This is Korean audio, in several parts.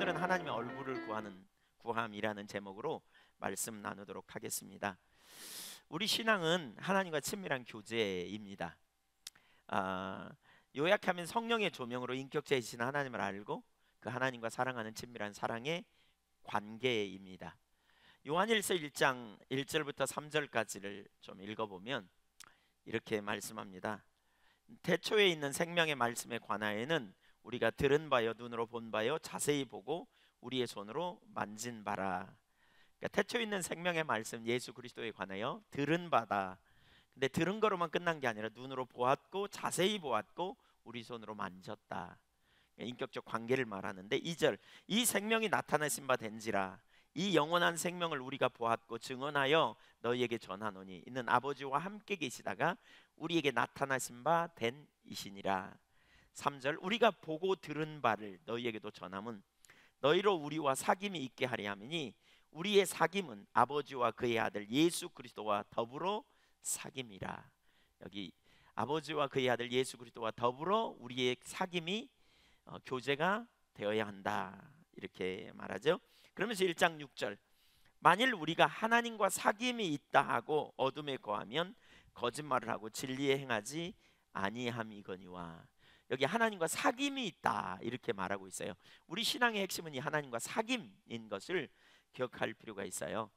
오늘은 하나님의 얼굴을 구함이라는 제목으로 말씀 나누도록 하겠습니다. 우리 신앙은 하나님과 친밀한 교제입니다. 요약하면 성령의 조명으로 인격체이신 하나님을 알고 그 하나님과 사랑하는 친밀한 사랑의 관계입니다. 요한일서 1장 1절부터 3절까지를 좀 읽어보면 이렇게 말씀합니다. 태초에 있는 생명의 말씀에 관하여는 우리가 들은 바요 눈으로 본 바요 자세히 보고 우리의 손으로 만진 바라. 그러니까 태초에 있는 생명의 말씀 예수 그리스도에 관하여 들은 바다. 근데 들은 거로만 끝난 게 아니라 눈으로 보았고 자세히 보았고 우리 손으로 만졌다. 인격적 관계를 말하는데 2절 이 생명이 나타나신 바 된지라. 이 영원한 생명을 우리가 보았고 증언하여 너희에게 전하노니 이는 아버지와 함께 계시다가 우리에게 나타나신 바 된 이시니라. 3절 우리가 보고 들은 바를 너희에게도 전함은 너희로 우리와 사귐이 있게 하려 함이니 우리의 사귐은 아버지와 그의 아들 예수 그리스도와 더불어 사귐이라. 여기 아버지와 그의 아들 예수 그리스도와 더불어 우리의 사귐이 교제가 되어야 한다 이렇게 말하죠. 그러면서 1장 6절 만일 우리가 하나님과 사귐이 있다 하고 어둠에 거하면 거짓말을 하고 진리에 행하지 아니함이거니와. 여기 하나님과 사귐이 있다 이렇게 말하고 있어요. 우리 신앙의 핵심은 이 하나님과 사귐인 것을 기억할 필요가 있어요.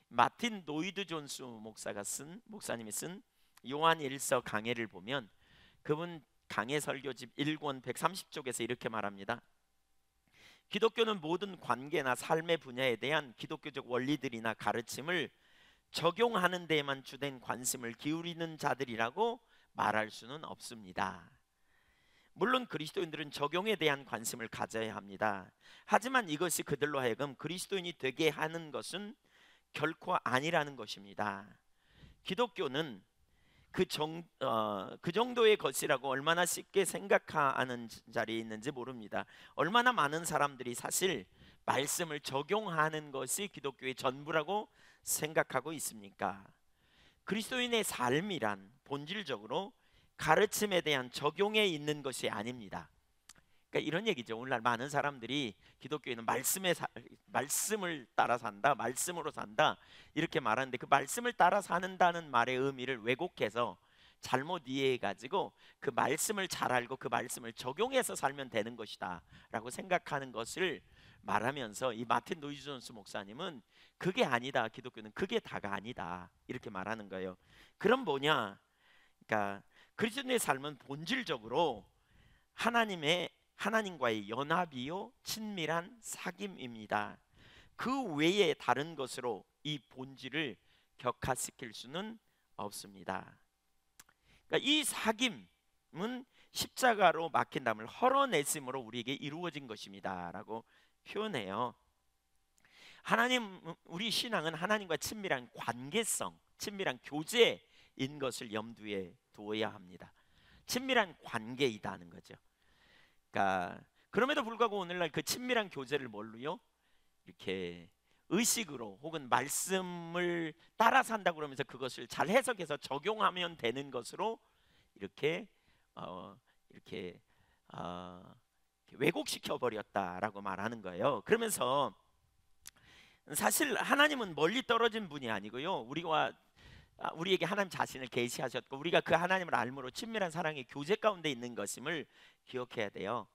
마틴 노이드 존스 목사님이 쓴 요한일서 강해를 보면 그분 강해 설교집 1권 130쪽에서 이렇게 말합니다. 기독교는 모든 관계나 삶의 분야에 대한 기독교적 원리들이나 가르침을 적용하는 데에만 주된 관심을 기울이는 자들이라고 말할 수는 없습니다. 물론 그리스도인들은 적용에 대한 관심을 가져야 합니다. 하지만 이것이 그들로 하여금 그리스도인이 되게 하는 것은 결코 아니라는 것입니다. 기독교는 그 정도의 것이라고 얼마나 쉽게 생각하는 자리에 있는지 모릅니다. 얼마나 많은 사람들이 사실 말씀을 적용하는 것이 기독교의 전부라고 생각하고 있습니까? 그리스도인의 삶이란 본질적으로 가르침에 대한 적용에 있는 것이 아닙니다. 그러니까 이런 얘기죠. 오늘날 많은 사람들이 기독교에는 말씀을 따라 산다, 말씀으로 산다 이렇게 말하는데 그 말씀을 따라 사는다는 말의 의미를 왜곡해서 잘못 이해해가지고 그 말씀을 잘 알고 그 말씀을 적용해서 살면 되는 것이다 라고 생각하는 것을 말하면서 이 마틴 노이즈 존스 목사님은 그게 아니다, 기독교는 그게 다가 아니다 이렇게 말하는 거예요. 그럼 뭐냐? 그러니까 그리스도인의 삶은 본질적으로 하나님과의 연합이요 친밀한 사귐입니다. 그 외에 다른 것으로 이 본질을 격화시킬 수는 없습니다. 그러니까 이 사귐은 십자가로 막힌 담을 헐어내심으로 우리에게 이루어진 것입니다 라고 표현해요. 우리 신앙은 하나님과 친밀한 관계성, 친밀한 교제인 것을 염두에 두어야 합니다. 친밀한 관계이다는 거죠. 그러니까 그럼에도 불구하고 오늘날 그 친밀한 교제를 뭘로요? 이렇게 의식으로 혹은 말씀을 따라 산다고 그러면서 그것을 잘 해석해서 적용하면 되는 것으로 이렇게 왜곡시켜 버렸다라고 말하는 거예요. 그러면서 사실 하나님은 멀리 떨어진 분이 아니고요. 우리에게 하나님 자신을 계시하셨고 우리가 그 하나님을 알므로 친밀한 사랑의 교제 가운데 있는 것임을 기억해야 돼요.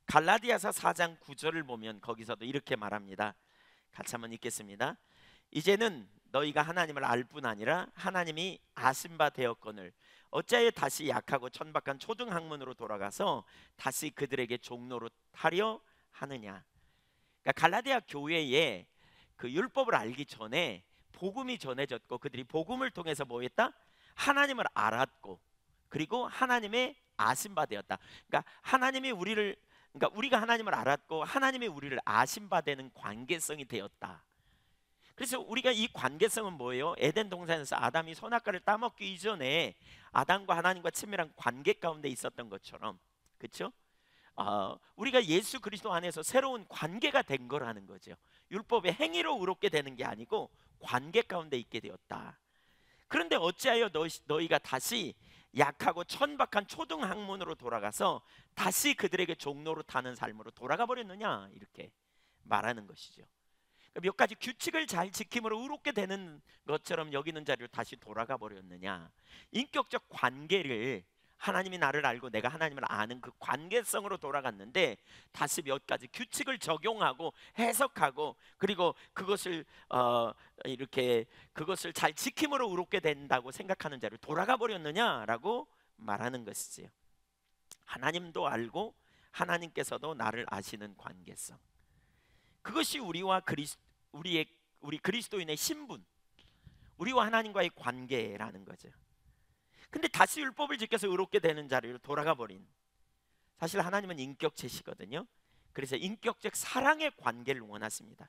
갈라디아서 4장 9절을 보면 거기서도 이렇게 말합니다. 같이 한번 읽겠습니다. 이제는 너희가 하나님을 알 뿐 아니라 하나님이 아신 바 되었거늘 어찌하여 다시 약하고 천박한 초등학문으로 돌아가서 다시 그들에게 종노릇 하려 하느냐. 그러니까 갈라디아 교회에 그 율법을 알기 전에 복음이 전해졌고 그들이 복음을 통해서 뭐 했다? 하나님을 알았고 그리고 하나님의 아신 바 되었다. 그러니까 우리가 하나님을 알았고 하나님이 우리를 아신 바 되는 관계성이 되었다. 그래서 우리가 이 관계성은 뭐예요? 에덴 동산에서 아담이 선악과를 따먹기 이전에 아담과 하나님과 친밀한 관계 가운데 있었던 것처럼, 그렇죠? 우리가 예수 그리스도 안에서 새로운 관계가 된 거라는 거죠. 율법의 행위로 의롭게 되는 게 아니고 관계 가운데 있게 되었다. 그런데 어찌하여 너희가 다시 약하고 천박한 초등학문으로 돌아가서 다시 그들에게 종노릇하는 삶으로 돌아가 버렸느냐 이렇게 말하는 것이죠. 몇 가지 규칙을 잘 지킴으로 의롭게 되는 것처럼 여기는 자리로 다시 돌아가 버렸느냐. 인격적 관계를, 하나님이 나를 알고 내가 하나님을 아는 그 관계성으로 돌아갔는데 다시 몇 가지 규칙을 적용하고 해석하고 그리고 그것을 이렇게 그것을 잘 지킴으로 의롭게 된다고 생각하는 자리로 돌아가 버렸느냐라고 말하는 것이지요. 하나님도 알고 하나님께서도 나를 아시는 관계성, 그것이 우리 그리스도인의 신분, 우리와 하나님과의 관계라는 거죠. 근데 다시 율법을 지켜서 의롭게 되는 자리로 돌아가 버린, 사실 하나님은 인격체시거든요. 그래서 인격적 사랑의 관계를 원하십니다.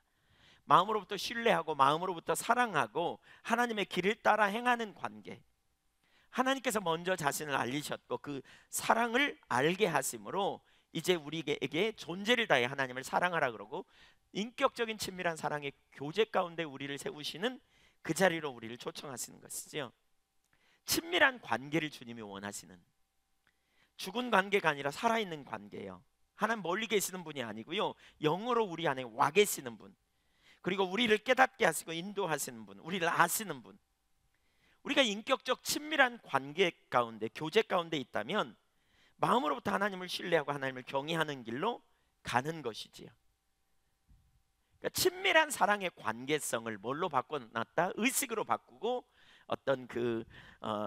마음으로부터 신뢰하고 마음으로부터 사랑하고 하나님의 길을 따라 행하는 관계. 하나님께서 먼저 자신을 알리셨고 그 사랑을 알게 하심으로 이제 우리에게 존재를 다해 하나님을 사랑하라 그러고 인격적인 친밀한 사랑의 교제 가운데 우리를 세우시는 그 자리로 우리를 초청하시는 것이죠. 친밀한 관계를 주님이 원하시는, 죽은 관계가 아니라 살아있는 관계예요. 하나님 멀리 계시는 분이 아니고요, 영으로 우리 안에 와 계시는 분, 그리고 우리를 깨닫게 하시고 인도하시는 분, 우리를 아시는 분. 우리가 인격적 친밀한 관계 가운데, 교제 가운데 있다면 마음으로부터 하나님을 신뢰하고 하나님을 경외하는 길로 가는 것이지요. 그러니까 친밀한 사랑의 관계성을 뭘로 바꿔놨다? 의식으로 바꾸고 어떤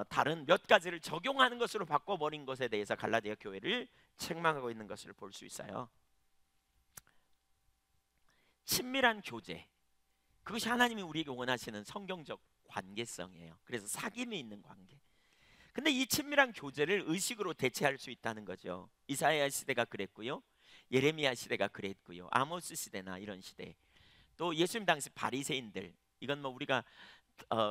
다른 몇 가지를 적용하는 것으로 바꿔버린 것에 대해서 갈라디아 교회를 책망하고 있는 것을 볼 수 있어요. 친밀한 교제, 그것이 하나님이 우리에게 원하시는 성경적 관계성이에요. 그래서 사귐이 있는 관계. 근데 이 친밀한 교제를 의식으로 대체할 수 있다는 거죠. 이사야 시대가 그랬고요, 예레미야 시대가 그랬고요, 아모스 시대나 이런 시대, 또 예수님 당시 바리새인들, 이건 뭐 우리가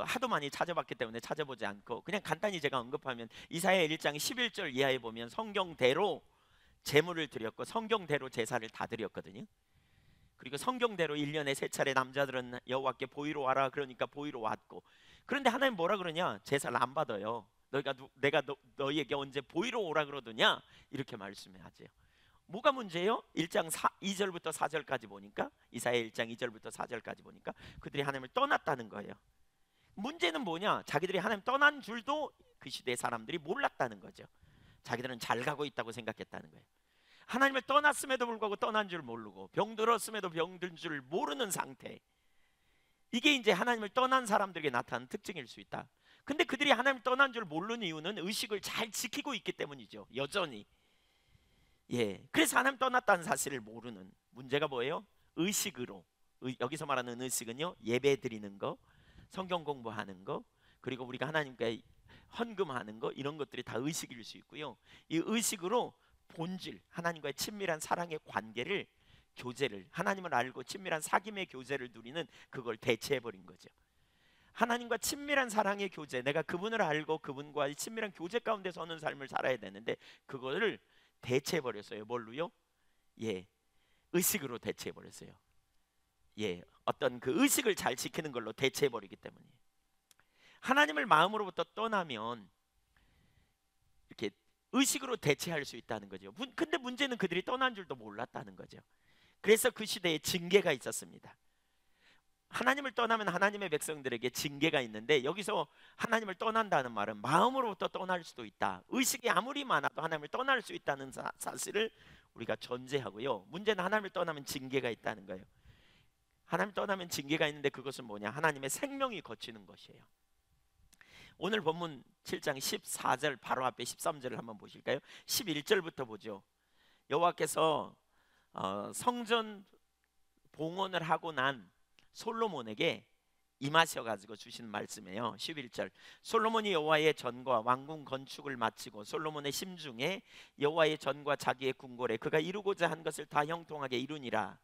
하도 많이 찾아봤기 때문에 찾아보지 않고 그냥 간단히 제가 언급하면 이사야 1장 11절 이하에 보면 성경대로 제물을 드렸고 성경대로 제사를 다 드렸거든요. 그리고 성경대로 1년에 3차례 남자들은 여호와께 보이러 와라 그러니까 보이러 왔고, 그런데 하나님 뭐라 그러냐? 제사를 안 받아요. 내가 너희에게 언제 보이러 오라 그러더냐? 이렇게 말씀하죠. 뭐가 문제예요? 1장 2절부터 4절까지 보니까, 이사야 1장 2절부터 4절까지 보니까 그들이 하나님을 떠났다는 거예요. 문제는 뭐냐? 자기들이 하나님 떠난 줄도 그 시대의 사람들이 몰랐다는 거죠. 자기들은 잘 가고 있다고 생각했다는 거예요. 하나님을 떠났음에도 불구하고 떠난 줄 모르고 병들었음에도 병든 줄 모르는 상태. 이게 이제 하나님을 떠난 사람들에게 나타나는 특징일 수 있다. 근데 그들이 하나님을 떠난 줄 모르는 이유는 의식을 잘 지키고 있기 때문이죠. 여전히. 그래서 하나님 떠났다는 사실을 모르는, 문제가 뭐예요? 의식으로. 여기서 말하는 의식은요, 예배 드리는 거, 성경 공부하는 거, 그리고 우리가 하나님께 헌금하는 거, 이런 것들이 다 의식일 수 있고요. 이 의식으로 본질, 하나님과의 친밀한 사랑의 관계를, 교제를, 하나님을 알고 친밀한 사귐의 교제를 누리는 그걸 대체해버린 거죠. 하나님과 친밀한 사랑의 교제, 내가 그분을 알고 그분과의 친밀한 교제 가운데 서는 삶을 살아야 되는데 그거를 대체해버렸어요. 뭘로요? 의식으로 대체해버렸어요. 어떤 그 의식을 잘 지키는 걸로 대체해버리기 때문에. 하나님을 마음으로부터 떠나면 이렇게 의식으로 대체할 수 있다는 거죠. 근데 문제는 그들이 떠난 줄도 몰랐다는 거죠. 그래서 그 시대에 징계가 있었습니다. 하나님을 떠나면 하나님의 백성들에게 징계가 있는데, 여기서 하나님을 떠난다는 말은 마음으로부터 떠날 수도 있다, 의식이 아무리 많아도 하나님을 떠날 수 있다는 사실을 우리가 전제하고요. 문제는 하나님을 떠나면 징계가 있다는 거예요. 하나님을 떠나면 징계가 있는데 그것은 뭐냐? 하나님의 생명이 거치는 것이에요. 오늘 본문 7장 14절 바로 앞에 13절을 한번 보실까요? 11절부터 보죠. 여호와께서 성전 봉헌을 하고 난 솔로몬에게 임하셔가지고 주신 말씀이에요. 11절, 솔로몬이 여호와의 전과 왕궁 건축을 마치고 솔로몬의 심중에 여호와의 전과 자기의 궁궐에 그가 이루고자 한 것을 다 형통하게 이루니라.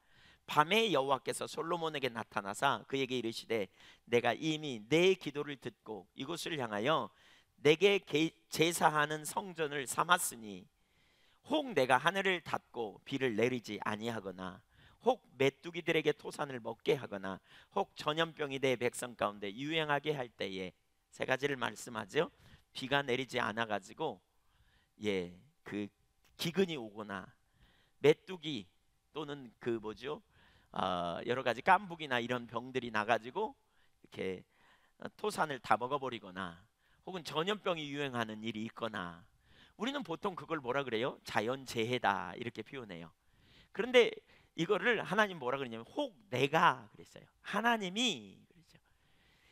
밤에 여호와께서 솔로몬에게 나타나사 그에게 이르시되 내가 이미 내 기도를 듣고 이곳을 향하여 내게 제사하는 성전을 삼았으니 혹 내가 하늘을 닫고 비를 내리지 아니하거나 혹 메뚜기들에게 토산을 먹게 하거나 혹 전염병이 내 백성 가운데 유행하게 할 때에, 세 가지를 말씀하죠. 비가 내리지 않아 가지고 그 기근이 오거나 메뚜기 또는 여러 가지 깐북이나 이런 병들이 나가지고 이렇게 토산을 다 먹어버리거나 혹은 전염병이 유행하는 일이 있거나 우리는 보통 그걸 뭐라 그래요? 자연재해다 이렇게 표현해요. 그런데 이거를 하나님 뭐라 그러냐면 혹 내가 그랬어요. 하나님이 그랬죠.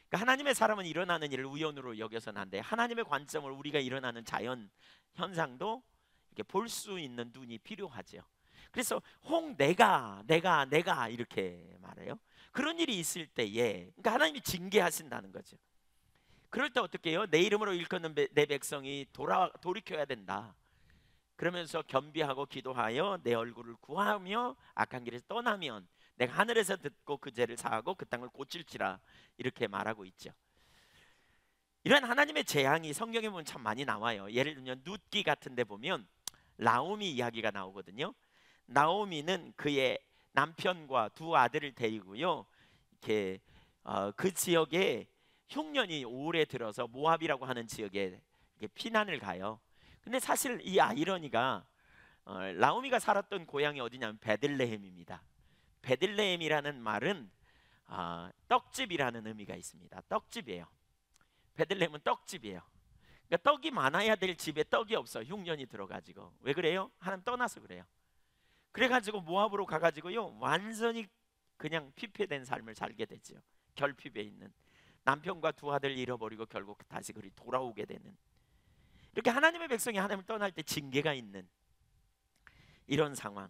그러니까 하나님의 사람은 일어나는 일을 우연으로 여겨서는 안 돼. 하나님의 관점을 우리가 일어나는 자연 현상도 이렇게 볼 수 있는 눈이 필요하죠. 그래서 혹 내가 이렇게 말해요. 그런 일이 있을 때에 그러니까 하나님이 징계하신다는 거죠. 그럴 때 어떻게 해요? 내 이름으로 일컫는 내 백성이 돌이켜야 된다. 그러면서 겸비하고 기도하여 내 얼굴을 구하며 악한 길에서 떠나면 내가 하늘에서 듣고 그 죄를 사하고 그 땅을 고칠지라 이렇게 말하고 있죠. 이런 하나님의 재앙이 성경에 보면 참 많이 나와요. 예를 들면 룻기 같은 데 보면 나오미 이야기가 나오거든요. 나오미는 그의 남편과 두 아들을 데리고요 이렇게 그 지역에 흉년이 오래 들어서 모압이라고 하는 지역에 피난을 가요. 근데 사실 이 아이러니가 나오미가 살았던 고향이 어디냐면 베들레헴입니다. 베들레헴이라는 말은 떡집이라는 의미가 있습니다. 떡집이에요. 베들레헴은 떡집이에요. 그러니까 떡이 많아야 될 집에 떡이 없어. 흉년이 들어가지고. 왜 그래요? 하나님 떠나서 그래요. 그래가지고 모압으로 가가지고요 완전히 그냥 피폐된 삶을 살게 되죠. 결핍에 있는 남편과 두 아들 잃어버리고 결국 다시 그리 돌아오게 되는, 이렇게 하나님의 백성이 하나님을 떠날 때 징계가 있는 이런 상황.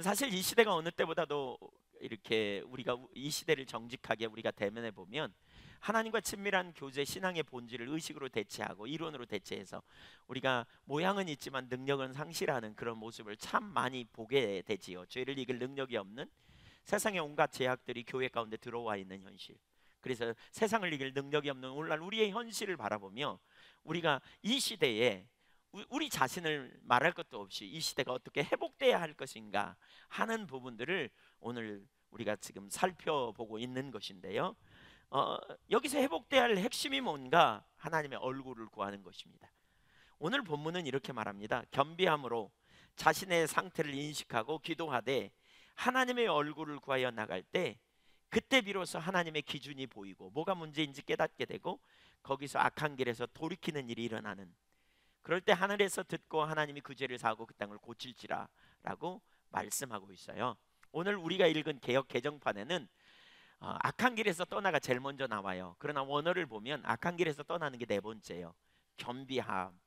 사실 이 시대가 어느 때보다도 이렇게 우리가 이 시대를 정직하게 우리가 대면해 보면 하나님과 친밀한 교제 신앙의 본질을 의식으로 대체하고 이론으로 대체해서 우리가 모양은 있지만 능력은 상실하는 그런 모습을 참 많이 보게 되지요. 죄를 이길 능력이 없는 세상의 온갖 제약들이 교회 가운데 들어와 있는 현실. 그래서 세상을 이길 능력이 없는 오늘날 우리의 현실을 바라보며 우리가 이 시대에 우리 자신을 말할 것도 없이 이 시대가 어떻게 회복돼야 할 것인가 하는 부분들을 오늘 우리가 지금 살펴보고 있는 것인데요. 여기서 회복돼야 할 핵심이 뭔가? 하나님의 얼굴을 구하는 것입니다. 오늘 본문은 이렇게 말합니다. 겸비함으로 자신의 상태를 인식하고 기도하되 하나님의 얼굴을 구하여 나갈 때 그때 비로소 하나님의 기준이 보이고 뭐가 문제인지 깨닫게 되고 거기서 악한 길에서 돌이키는 일이 일어나는, 그럴 때 하늘에서 듣고 하나님이 그 죄를 사하고 그 땅을 고칠지라 라고 말씀하고 있어요. 오늘 우리가 읽은 개역 개정판에는 악한 길에서 떠나가 제일 먼저 나와요. 그러나 원어를 보면 악한 길에서 떠나는 게 네 번째예요. 겸비함,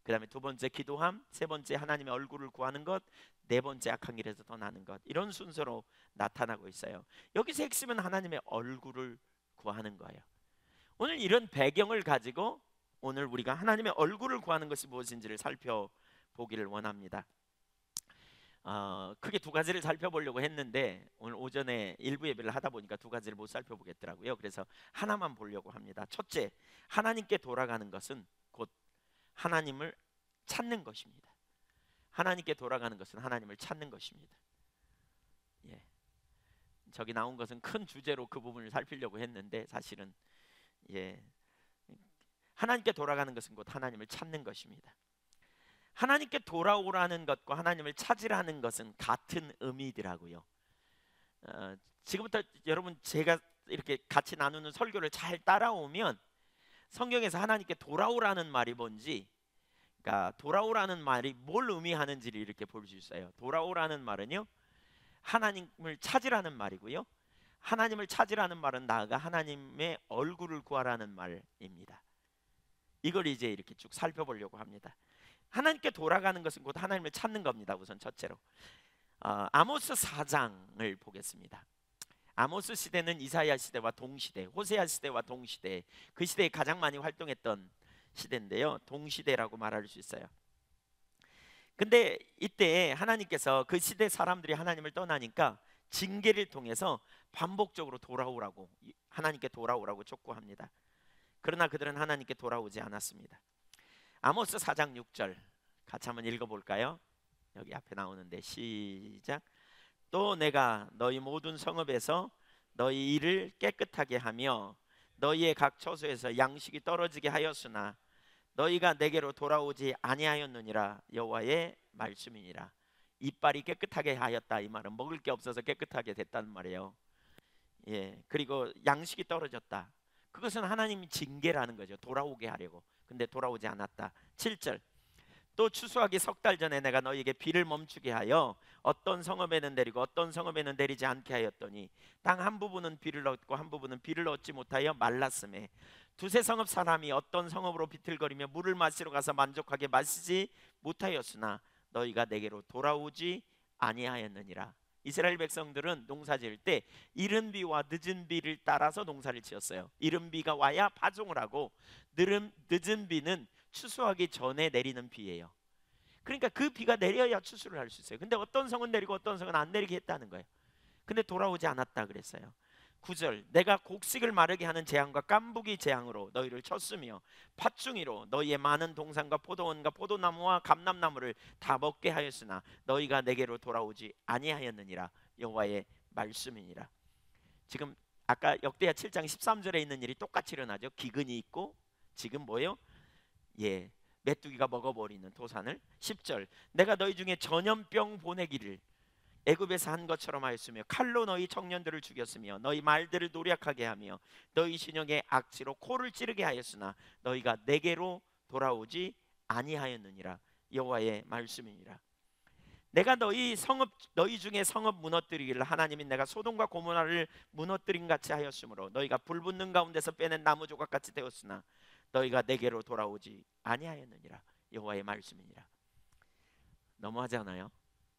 그 다음에 두 번째 기도함, 세 번째 하나님의 얼굴을 구하는 것, 네 번째 악한 길에서 떠나는 것, 이런 순서로 나타나고 있어요. 여기서 핵심은 하나님의 얼굴을 구하는 거예요. 오늘 이런 배경을 가지고 오늘 우리가 하나님의 얼굴을 구하는 것이 무엇인지를 살펴보기를 원합니다. 크게 두 가지를 살펴보려고 했는데 오늘 오전에 일부 예배를 하다 보니까 두 가지를 못 살펴보겠더라고요. 그래서 하나만 보려고 합니다. 첫째, 하나님께 돌아가는 것은 곧 하나님을 찾는 것입니다. 하나님께 돌아가는 것은 하나님을 찾는 것입니다. 예. 저기 나온 것은 큰 주제로 그 부분을 살피려고 했는데 사실은 하나님께 돌아가는 것은 곧 하나님을 찾는 것입니다. 하나님께 돌아오라는 것과 하나님을 찾으라는 것은 같은 의미더라고요. 지금부터 여러분 제가 이렇게 같이 나누는 설교를 잘 따라오면 성경에서 하나님께 돌아오라는 말이 뭔지, 그러니까 돌아오라는 말이 뭘 의미하는지를 이렇게 볼 수 있어요. 돌아오라는 말은요 하나님을 찾으라는 말이고요, 하나님을 찾으라는 말은 나아가 하나님의 얼굴을 구하라는 말입니다. 이걸 이제 이렇게 쭉 살펴보려고 합니다. 하나님께 돌아가는 것은 곧 하나님을 찾는 겁니다. 우선 첫째로 아모스 4장을 보겠습니다. 아모스 시대는 이사야 시대와 동시대, 호세아 시대와 동시대, 그 시대에 가장 많이 활동했던 시대인데요, 동시대라고 말할 수 있어요. 근데 이때 하나님께서 그 시대 사람들이 하나님을 떠나니까 징계를 통해서 반복적으로 돌아오라고, 하나님께 돌아오라고 촉구합니다. 그러나 그들은 하나님께 돌아오지 않았습니다. 아모스 4장 6절 같이 한번 읽어볼까요? 여기 앞에 나오는데 시작. 또 내가 너희 모든 성읍에서 너희 일을 깨끗하게 하며 너희의 각 처소에서 양식이 떨어지게 하였으나 너희가 내게로 돌아오지 아니하였느니라 여호와의 말씀이니라. 이빨이 깨끗하게 하였다, 이 말은 먹을 게 없어서 깨끗하게 됐다는 말이에요. 예, 그리고 양식이 떨어졌다. 그것은 하나님이 징계라는 거죠. 돌아오게 하려고. 근데 돌아오지 않았다. 7절. 또 추수하기 석 달 전에 내가 너희에게 비를 멈추게 하여 어떤 성읍에는 내리고 어떤 성읍에는 내리지 않게 하였더니 땅 한 부분은 비를 얻고 한 부분은 비를 얻지 못하여 말랐음에 두세 성읍 사람이 어떤 성읍으로 비틀거리며 물을 마시러 가서 만족하게 마시지 못하였으나 너희가 내게로 돌아오지 아니하였느니라. 이스라엘 백성들은 농사 지을 때 이른 비와 늦은 비를 따라서 농사를 지었어요. 이른 비가 와야 파종을 하고 늦은 비는 추수하기 전에 내리는 비예요. 그러니까 그 비가 내려야 추수를 할 수 있어요. 근데 어떤 성은 내리고 어떤 성은 안 내리게 했다는 거예요. 근데 돌아오지 않았다 그랬어요. 9절. 내가 곡식을 마르게 하는 재앙과 깐부기 재앙으로 너희를 쳤으며 팥중이로 너희의 많은 동산과 포도원과 포도나무와 감람나무를 다 먹게 하였으나 너희가 내게로 돌아오지 아니하였느니라. 여호와의 말씀이니라. 지금 아까 역대하 7장 13절에 있는 일이 똑같이 일어나죠. 기근이 있고 지금 뭐예요? 예, 메뚜기가 먹어버리는 도산을. 10절. 내가 너희 중에 전염병 보내기를 애굽에서 한 것처럼 하였으며 칼로 너희 청년들을 죽였으며 너희 말들을 노략하게 하며 너희 신령의 악취로 코를 찌르게 하였으나 너희가 내게로 돌아오지 아니하였느니라. 여호와의 말씀이니라. 내가 너희 중에 성읍 무너뜨리기를 하나님이 내가 소돔과 고모라를 무너뜨린 같이 하였으므로 너희가 불붙는 가운데서 빼낸 나무 조각 같이 되었으나 너희가 내게로 돌아오지 아니하였느니라. 여호와의 말씀이니라. 너무하지 않아요?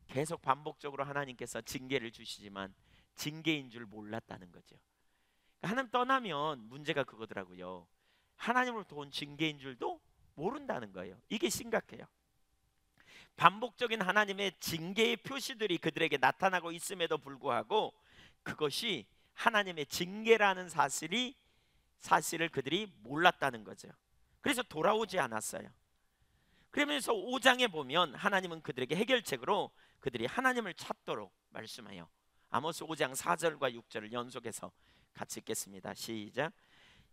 계속 반복적으로 하나님께서 징계를 주시지만 징계인 줄 몰랐다는 거죠. 하나님 떠나면 문제가 그거더라고요. 하나님으로부터 온 징계인 줄도 모른다는 거예요. 이게 심각해요. 반복적인 하나님의 징계의 표시들이 그들에게 나타나고 있음에도 불구하고 그것이 하나님의 징계라는 사실을 그들이 몰랐다는 거죠. 그래서 돌아오지 않았어요. 그러면서 5장에 보면 하나님은 그들에게 해결책으로 그들이 하나님을 찾도록 말씀해요. 아모스 5장 4절과 6절을 연속해서 같이 읽겠습니다. 시작.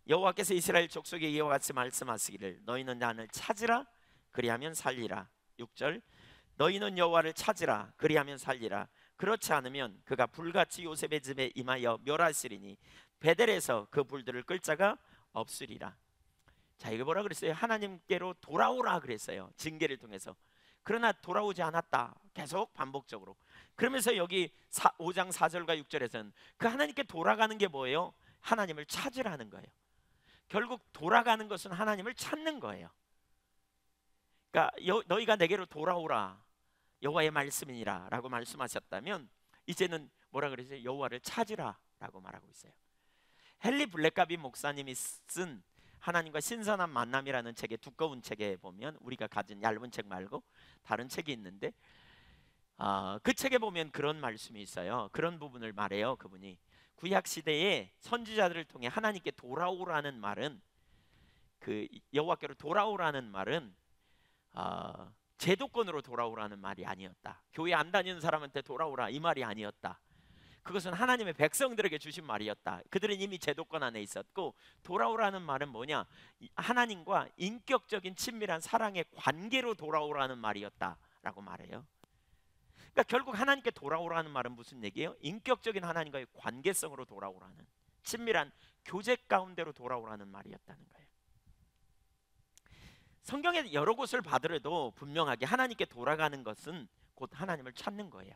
여호와께서 이스라엘 족속에 이와 같이 말씀하시기를 너희는 나를 찾으라 그리하면 살리라. 6절. 너희는 여호와를 찾으라 그리하면 살리라. 그렇지 않으면 그가 불같이 요셉의 집에 임하여 멸하시리니 베델에서 그 불들을 끌 자가 없으리라. 자, 이거 뭐라 그랬어요? 하나님께로 돌아오라 그랬어요. 징계를 통해서. 그러나 돌아오지 않았다. 계속 반복적으로. 그러면서 여기 5장 4절과 6절에서는 그 하나님께 돌아가는 게 뭐예요? 하나님을 찾으라는 거예요. 결국 돌아가는 것은 하나님을 찾는 거예요. 그러니까 너희가 내게로 돌아오라 여호와의 말씀이니라 라고 말씀하셨다면 이제는 뭐라 그러세요? 여호와를 찾으라 라고 말하고 있어요. 헨리 블랙가비 목사님이 쓴 하나님과 신선한 만남이라는 책의 두꺼운 책에 보면 우리가 가진 얇은 책 말고 다른 책이 있는데 그 책에 보면 그런 말씀이 있어요. 그런 부분을 말해요. 그분이 구약 시대에 선지자들을 통해 하나님께 돌아오라는 말은 그 여호와께로 돌아오라는 말은 제도권으로 돌아오라는 말이 아니었다. 교회 안 다니는 사람한테 돌아오라 이 말이 아니었다. 그것은 하나님의 백성들에게 주신 말이었다. 그들은 이미 제도권 안에 있었고 돌아오라는 말은 뭐냐? 하나님과 인격적인 친밀한 사랑의 관계로 돌아오라는 말이었다라고 말해요. 그러니까 결국 하나님께 돌아오라는 말은 무슨 얘기예요? 인격적인 하나님과의 관계성으로 돌아오라는 친밀한 교제 가운데로 돌아오라는 말이었다는 거예요. 성경의 여러 곳을 봐더라도 분명하게 하나님께 돌아가는 것은 곧 하나님을 찾는 거예요.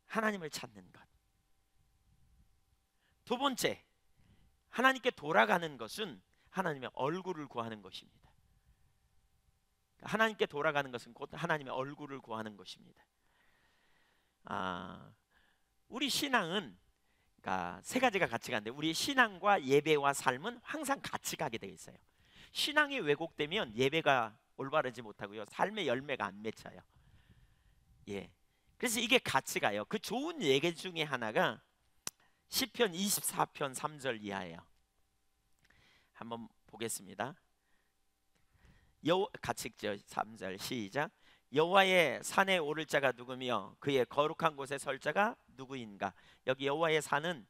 하나님을 찾는 것. 두 번째, 하나님께 돌아가는 것은 하나님의 얼굴을 구하는 것입니다. 하나님께 돌아가는 것은 곧 하나님의 얼굴을 구하는 것입니다. 우리 신앙은 그러니까 세 가지가 같이 가는데 우리 신앙과 예배와 삶은 항상 같이 가게 되어 있어요. 신앙이 왜곡되면 예배가 올바르지 못하고요, 삶의 열매가 안 맺혀요. 예. 그래서 이게 같이 가요. 그 좋은 예배 중에 하나가 시편 24편 3절 이하예요. 한번 보겠습니다. 같이 읽죠. 3절 시작. 여호와의 산에 오를 자가 누구며 그의 거룩한 곳에 설 자가 누구인가. 여기 여호와의 산은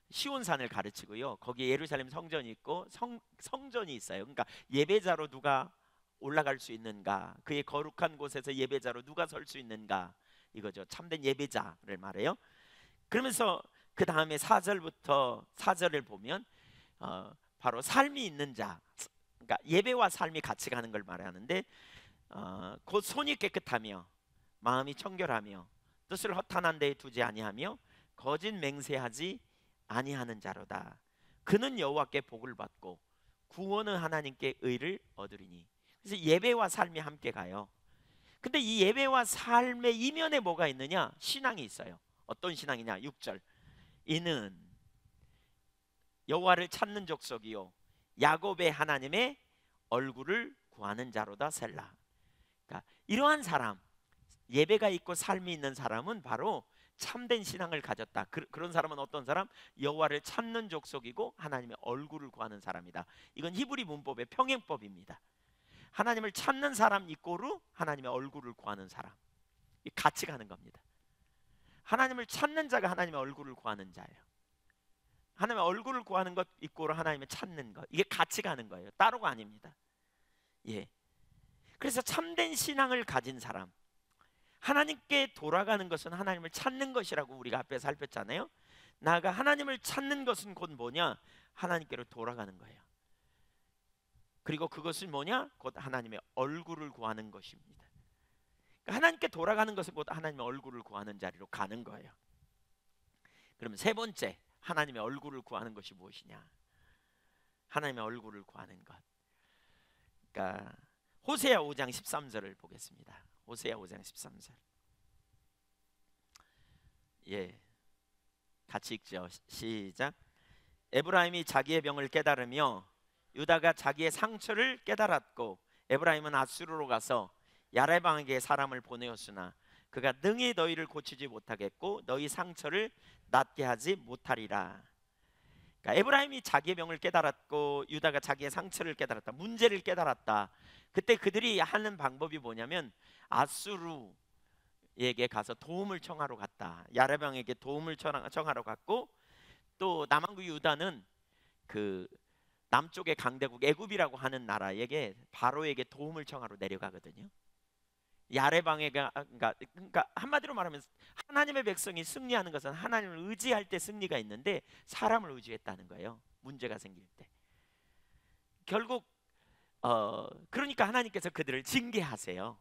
시온산을 가르치고요, 거기에 예루살렘 성전이 있고 성전이 있어요. 그러니까 예배자로 누가 올라갈 수 있는가? 그의 거룩한 곳에서 예배자로 누가 설 수 있는가? 이거죠. 참된 예배자를 말해요. 그러면서 그 다음에 4절부터 4절을 보면 바로 삶이 있는 자, 그러니까 예배와 삶이 같이 가는 걸 말하는데 곧 손이 깨끗하며 마음이 청결하며 뜻을 허탄한 데에 두지 아니하며 거짓 맹세하지 아니하는 자로다. 그는 여호와께 복을 받고 구원은 하나님께 의를 얻으리니. 그래서 예배와 삶이 함께 가요. 근데 이 예배와 삶의 이면에 뭐가 있느냐? 신앙이 있어요. 어떤 신앙이냐? 6절. 이는 여호와를 찾는 족속이요 야곱의 하나님의 얼굴을 구하는 자로다. 셀라. 그러니까 이러한 사람, 예배가 있고 삶이 있는 사람은 바로 참된 신앙을 가졌다. 그런 사람은 어떤 사람? 여호와를 찾는 족속이고 하나님의 얼굴을 구하는 사람이다. 이건 히브리 문법의 평행법입니다. 하나님을 찾는 사람 이꼬르 하나님의 얼굴을 구하는 사람, 같이 가는 겁니다. 하나님을 찾는 자가 하나님의 얼굴을 구하는 자예요. 하나님의 얼굴을 구하는 것 이꼬르 하나님을 찾는 것, 이게 같이 가는 거예요. 따로가 아닙니다. 예. 그래서 참된 신앙을 가진 사람, 하나님께 돌아가는 것은 하나님을 찾는 것이라고 우리가 앞에 살폈잖아요. 나아가 하나님을 찾는 것은 곧 뭐냐? 하나님께로 돌아가는 거예요. 그리고 그것은 뭐냐? 곧 하나님의 얼굴을 구하는 것입니다. 그러니까 하나님께 돌아가는 것은 곧 하나님의 얼굴을 구하는 자리로 가는 거예요. 그럼 세 번째, 하나님의 얼굴을 구하는 것이 무엇이냐? 하나님의 얼굴을 구하는 것. 그러니까 호세아 5장 13절을 보겠습니다. 호세아 5장 13절. 예, 같이 읽죠. 시작. 에브라임이 자기의 병을 깨달으며 유다가 자기의 상처를 깨달았고 에브라임은 아수르로 가서 야레방에게 사람을 보내었으나 그가 능히 너희를 고치지 못하겠고 너희 상처를 낫게 하지 못하리라. 그러니까 에브라임이 자기의 병을 깨달았고 유다가 자기의 상처를 깨달았다. 문제를 깨달았다. 그때 그들이 하는 방법이 뭐냐면 아수르에게 가서 도움을 청하러 갔다. 야레방에게 도움을 청하러 갔고 또 남왕국 유다는 그 남쪽의 강대국 애굽이라고 하는 나라에게 바로에게 도움을 청하러 내려가거든요. 야레방에가 그러니까 한마디로 말하면 하나님의 백성이 승리하는 것은 하나님을 의지할 때 승리가 있는데 사람을 의지했다는 거예요. 문제가 생길 때. 결국 그러니까 하나님께서 그들을 징계하세요.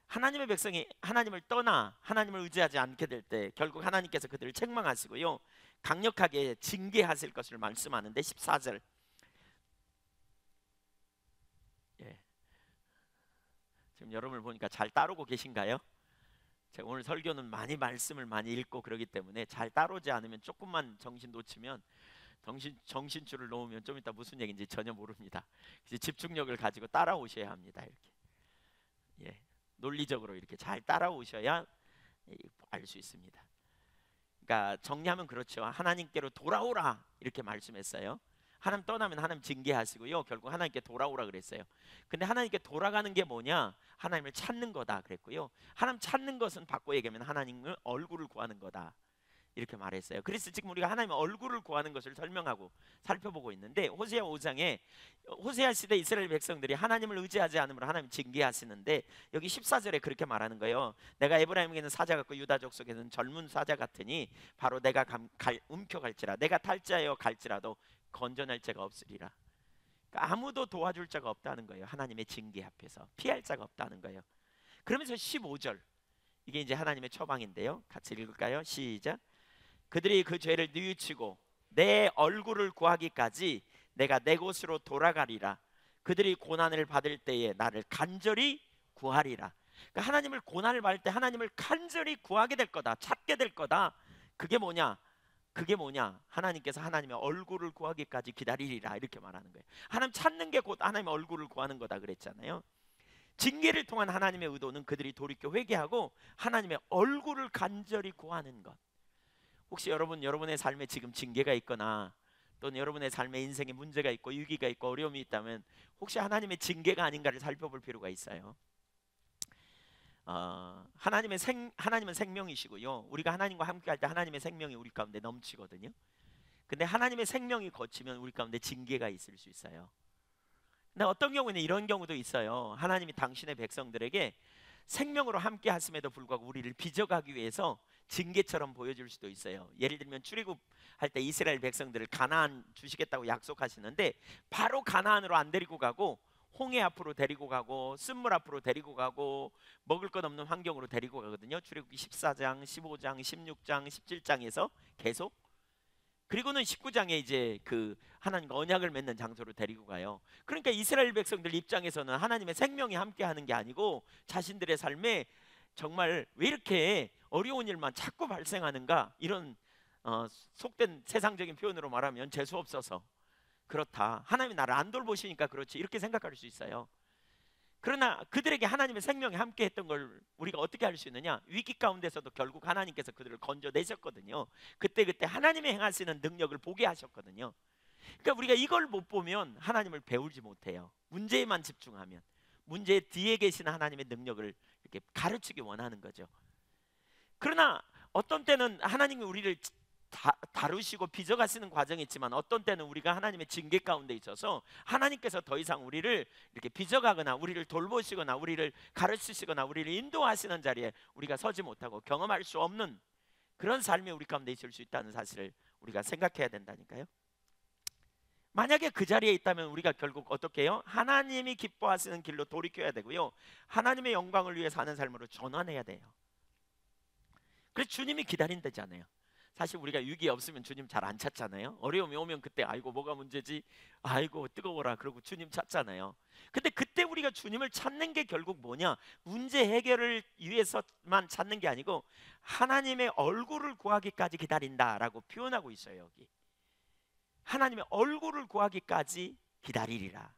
하나님의 백성이 하나님을 떠나 하나님을 의지하지 않게 될 때 결국 하나님께서 그들을 책망하시고요, 강력하게 징계하실 것을 말씀하는데 14절. 예. 지금 여러분을 보니까 잘 따르고 계신가요? 제가 오늘 설교는 많이 말씀을 많이 읽고 그러기 때문에 잘 따르지 않으면 조금만 정신 놓치면 정신줄을 놓으면 좀 이따 무슨 얘기인지 전혀 모릅니다. 이제 집중력을 가지고 따라오셔야 합니다. 이렇게 예, 논리적으로 이렇게 잘 따라오셔야 알 수 있습니다. 그러니까 정리하면 그렇죠. 하나님께로 돌아오라 이렇게 말씀했어요. 하나님 떠나면 하나님 징계하시고요, 결국 하나님께 돌아오라 그랬어요. 근데 하나님께 돌아가는 게 뭐냐? 하나님을 찾는 거다 그랬고요. 하나님 찾는 것은 바꿔 얘기하면 하나님의 얼굴을 구하는 거다 이렇게 말했어요. 그래서 지금 우리가 하나님의 얼굴을 구하는 것을 설명하고 살펴보고 있는데 호세아 5장에 호세아 시대 이스라엘 백성들이 하나님을 의지하지 않으므로 하나님 징계하시는데 여기 14절에 그렇게 말하는 거예요. 내가 에브라임에게는 사자 같고 유다 족속에는 젊은 사자 같으니 바로 내가 움켜갈지라 내가 탈자여 갈지라도 건져낼 자가 없으리라. 그러니까 아무도 도와줄 자가 없다는 거예요. 하나님의 징계 앞에서 피할 자가 없다는 거예요. 그러면서 15절, 이게 이제 하나님의 처방인데요. 같이 읽을까요? 시작. 그들이 그 죄를 뉘우치고 내 얼굴을 구하기까지 내가 내 곳으로 돌아가리라. 그들이 고난을 받을 때에 나를 간절히 구하리라. 그러니까 하나님을 고난을 받을 때 하나님을 간절히 구하게 될 거다, 찾게 될 거다. 그게 뭐냐? 그게 뭐냐? 하나님께서 하나님의 얼굴을 구하기까지 기다리리라 이렇게 말하는 거예요. 하나님 찾는 게 곧 하나님의 얼굴을 구하는 거다 그랬잖아요. 징계를 통한 하나님의 의도는 그들이 돌이켜 회개하고 하나님의 얼굴을 간절히 구하는 것. 혹시 여러분의 삶에 지금 징계가 있거나 또는 여러분의 삶에 인생에 문제가 있고 위기가 있고 어려움이 있다면 혹시 하나님의 징계가 아닌가를 살펴볼 필요가 있어요. 하나님은 생명이시고요, 우리가 하나님과 함께할 때 하나님의 생명이 우리 가운데 넘치거든요. 근데 하나님의 생명이 거치면 우리 가운데 징계가 있을 수 있어요. 근데 어떤 경우는 이런 경우도 있어요. 하나님이 당신의 백성들에게 생명으로 함께 하심에도 불구하고 우리를 빚어가기 위해서 징계처럼 보여줄 수도 있어요. 예를 들면 출애굽할 때 이스라엘 백성들을 가나안 주시겠다고 약속하시는데 바로 가나안으로 안 데리고 가고 홍해 앞으로 데리고 가고 쓴물 앞으로 데리고 가고 먹을 것 없는 환경으로 데리고 가거든요. 출애굽기 14장, 15장, 16장, 17장에서 계속. 그리고는 19장에 이제 그 하나님과 언약을 맺는 장소로 데리고 가요. 그러니까 이스라엘 백성들 입장에서는 하나님의 생명이 함께하는 게 아니고 자신들의 삶에 정말 왜 이렇게 어려운 일만 자꾸 발생하는가, 이런 속된 세상적인 표현으로 말하면 재수 없어서 그렇다, 하나님이 나를 안 돌보시니까 그렇지, 이렇게 생각할 수 있어요. 그러나 그들에게 하나님의 생명이 함께 했던 걸 우리가 어떻게 알 수 있느냐? 위기 가운데서도 결국 하나님께서 그들을 건져내셨거든요. 그때 하나님의 행하시는 능력을 보게 하셨거든요. 그러니까 우리가 이걸 못 보면 하나님을 배우지 못해요. 문제에만 집중하면 문제 뒤에 계신 하나님의 능력을 이렇게 가르치기 원하는 거죠. 그러나 어떤 때는 하나님이 우리를 다루시고 빚어가시는 과정이 있지만 어떤 때는 우리가 하나님의 징계 가운데 있어서 하나님께서 더 이상 우리를 이렇게 빚어가거나 우리를 돌보시거나 우리를 가르치시거나 우리를 인도하시는 자리에 우리가 서지 못하고 경험할 수 없는 그런 삶이 우리 가운데 있을 수 있다는 사실을 우리가 생각해야 된다니까요. 만약에 그 자리에 있다면 우리가 결국 어떻게 해요? 하나님이 기뻐하시는 길로 돌이켜야 되고요, 하나님의 영광을 위해 사는 삶으로 전환해야 돼요. 그래서 주님이 기다린다잖아요. 사실 우리가 위기에 없으면 주님 잘 안 찾잖아요. 어려움이 오면 그때 아이고 뭐가 문제지, 아이고 뜨거워라 그러고 주님 찾잖아요. 근데 그때 우리가 주님을 찾는 게 결국 뭐냐? 문제 해결을 위해서만 찾는 게 아니고 하나님의 얼굴을 구하기까지 기다린다라고 표현하고 있어요. 여기 하나님의 얼굴을 구하기까지 기다리리라.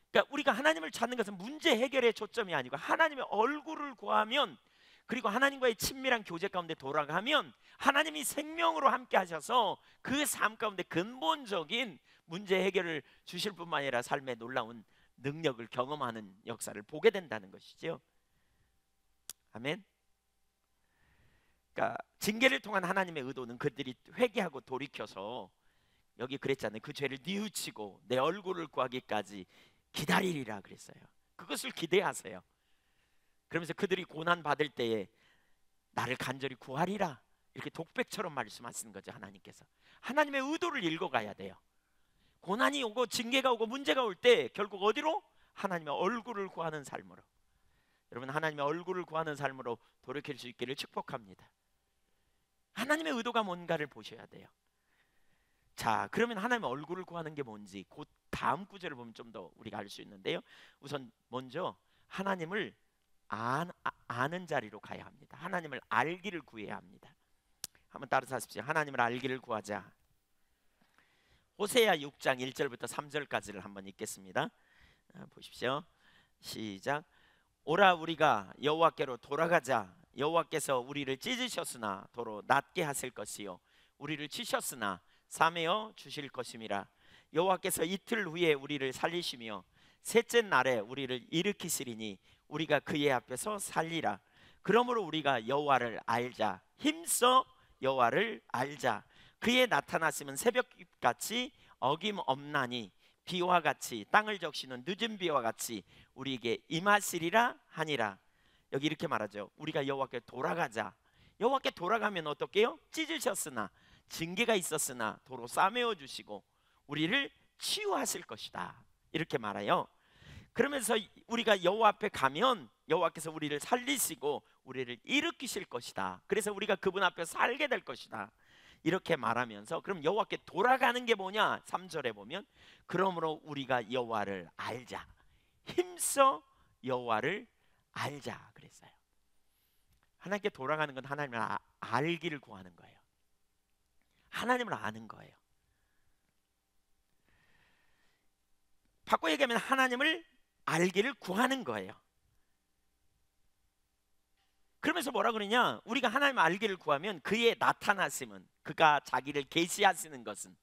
그러니까 우리가 하나님을 찾는 것은 문제 해결의 초점이 아니고 하나님의 얼굴을 구하면, 그리고 하나님과의 친밀한 교제 가운데 돌아가면 하나님이 생명으로 함께 하셔서 그 삶 가운데 근본적인 문제 해결을 주실 뿐만 아니라 삶의 놀라운 능력을 경험하는 역사를 보게 된다는 것이죠. 아멘. 그러니까 징계를 통한 하나님의 의도는 그들이 회개하고 돌이켜서, 여기 그랬잖아요, 그 죄를 뉘우치고 내 얼굴을 구하기까지 기다리리라 그랬어요. 그것을 기대하세요. 그러면서 그들이 고난 받을 때에 나를 간절히 구하리라, 이렇게 독백처럼 말씀하시는 거죠. 하나님께서 하나님의 의도를 읽어가야 돼요. 고난이 오고 징계가 오고 문제가 올 때 결국 어디로? 하나님의 얼굴을 구하는 삶으로. 여러분, 하나님의 얼굴을 구하는 삶으로 돌이킬 수 있기를 축복합니다. 하나님의 의도가 뭔가를 보셔야 돼요. 자, 그러면 하나님의 얼굴을 구하는 게 뭔지 곧 다음 구절을 보면 좀 더 우리가 알 수 있는데요. 우선 먼저 하나님을 아는 자리로 가야 합니다. 하나님을 알기를 구해야 합니다. 한번 따라서 하십시오. 하나님을 알기를 구하자. 호세아 6장 1절부터 3절까지를 한번 읽겠습니다. 보십시오. 시작. 오라 우리가 여호와께로 돌아가자. 여호와께서 우리를 찢으셨으나 도로 낫게 하실 것이요 우리를 치셨으나 사매어 주실 것임이라. 여호와께서 이틀 후에 우리를 살리시며 셋째 날에 우리를 일으키시리니 우리가 그의 앞에서 살리라. 그러므로 우리가 여호와를 알자. 힘써 여호와를 알자. 그의 나타나심은 새벽같이 어김없나니 비와 같이 땅을 적시는 늦은 비와 같이 우리에게 임하시리라 하니라. 여기 이렇게 말하죠. 우리가 여호와께 돌아가자. 여호와께 돌아가면 어떻게 해요? 찢으셨으나 징계가 있었으나 도로 싸매어 주시고 우리를 치유하실 것이다, 이렇게 말해요. 그러면서 우리가 여호와 앞에 가면 여호와께서 우리를 살리시고 우리를 일으키실 것이다. 그래서 우리가 그분 앞에 살게 될 것이다, 이렇게 말하면서, 그럼 여호와께 돌아가는 게 뭐냐? 3절에 보면 그러므로 우리가 여호와를 알자. 힘써 여호와를 알자 그랬어요. 하나님께 돌아가는 건 하나님을 알기를 구하는 거예요. 하나님을 아는 거예요. 바꿔 얘기하면 하나님을 알기를 구하는 거예요. 그러면서 뭐라 그러냐? 우리가 하나님을 알기를 구하면 그의 나타나심은, 그가 자기를 계시하시는 것은,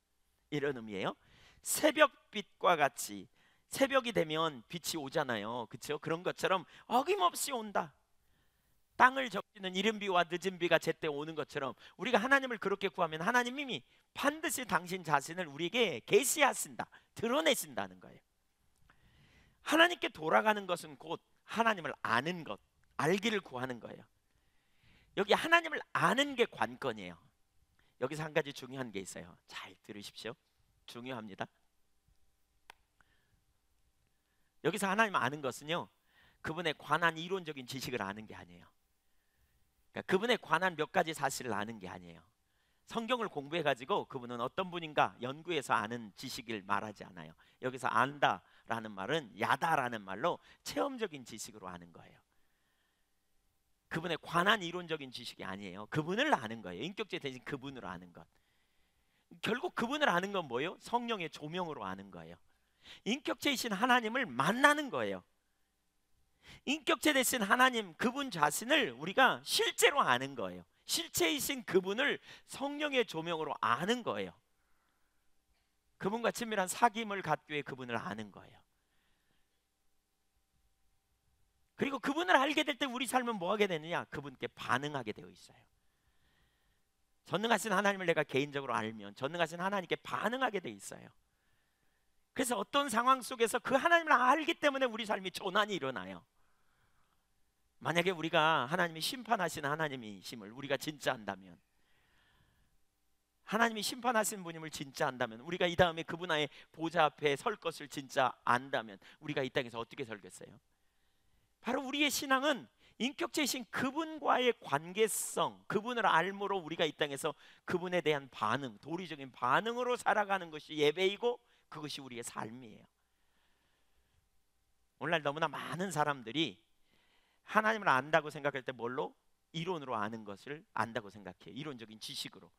이런 의미예요. 새벽빛과 같이, 새벽이 되면 빛이 오잖아요, 그렇죠? 그런 것처럼 어김없이 온다. 땅을 적시는 이른 비와 늦은 비가 제때 오는 것처럼 우리가 하나님을 그렇게 구하면 하나님이 반드시 당신 자신을 우리에게 계시하신다, 드러내신다는 거예요. 하나님께 돌아가는 것은 곧 하나님을 아는 것, 알기를 구하는 거예요. 여기 하나님을 아는 게 관건이에요. 여기서 한 가지 중요한 게 있어요. 잘 들으십시오. 중요합니다. 여기서 하나님 아는 것은요, 그분에 관한 이론적인 지식을 아는 게 아니에요. 그러니까 그분에 관한 몇 가지 사실을 아는 게 아니에요. 성경을 공부해가지고 그분은 어떤 분인가 연구해서 아는 지식을 말하지 않아요. 여기서 안다라는 말은 야다라는 말로 체험적인 지식으로 아는 거예요. 그분에 관한 이론적인 지식이 아니에요. 그분을 아는 거예요. 인격체 대신 그분을 아는 것. 결국 그분을 아는 건 뭐예요? 성령의 조명으로 아는 거예요. 인격체이신 하나님을 만나는 거예요. 인격체 대신 하나님, 그분 자신을 우리가 실제로 아는 거예요. 실체이신 그분을 성령의 조명으로 아는 거예요. 그분과 친밀한 사귐을 갖기 위해 그분을 아는 거예요. 그리고 그분을 알게 될 때 우리 삶은 뭐 하게 되느냐? 그분께 반응하게 되어 있어요. 전능하신 하나님을 내가 개인적으로 알면 전능하신 하나님께 반응하게 되어 있어요. 그래서 어떤 상황 속에서 그 하나님을 알기 때문에 우리 삶이 전환이 일어나요. 만약에 우리가 하나님이 심판하시는 하나님이심을 우리가 진짜 안다면, 하나님이 심판하시는 분임을 진짜 안다면, 우리가 이 다음에 그분의 보좌 앞에 설 것을 진짜 안다면 우리가 이 땅에서 어떻게 살겠어요? 바로 우리의 신앙은 인격체이신 그분과의 관계성, 그분을 알므로 우리가 이 땅에서 그분에 대한 반응, 도리적인 반응으로 살아가는 것이 예배이고 그것이 우리의 삶이에요. 오늘날 너무나 많은 사람들이 하나님을 안다고 생각할 때 뭘로? 이론으로 아는 것을 안다고 생각해요. 이론적인 지식으로.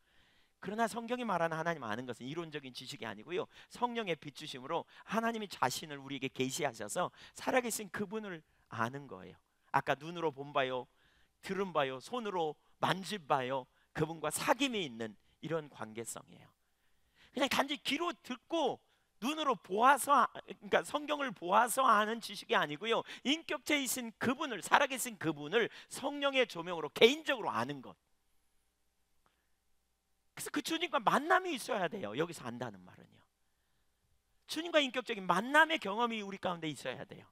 그러나 성경이 말하는 하나님 아는 것은 이론적인 지식이 아니고요, 성령의 빛주심으로 하나님이 자신을 우리에게 계시하셔서 살아계신 그분을 아는 거예요. 아까 눈으로 본 바요, 들은 바요, 손으로 만진 바요, 그분과 사귐이 있는 이런 관계성이에요. 그냥 단지 귀로 듣고 눈으로 보아서, 그러니까 성경을 보아서 아는 지식이 아니고요, 인격체이신 그분을, 살아계신 그분을 성령의 조명으로 개인적으로 아는 것. 그래서 그 주님과 만남이 있어야 돼요. 여기서 안다는 말은요, 주님과 인격적인 만남의 경험이 우리 가운데 있어야 돼요.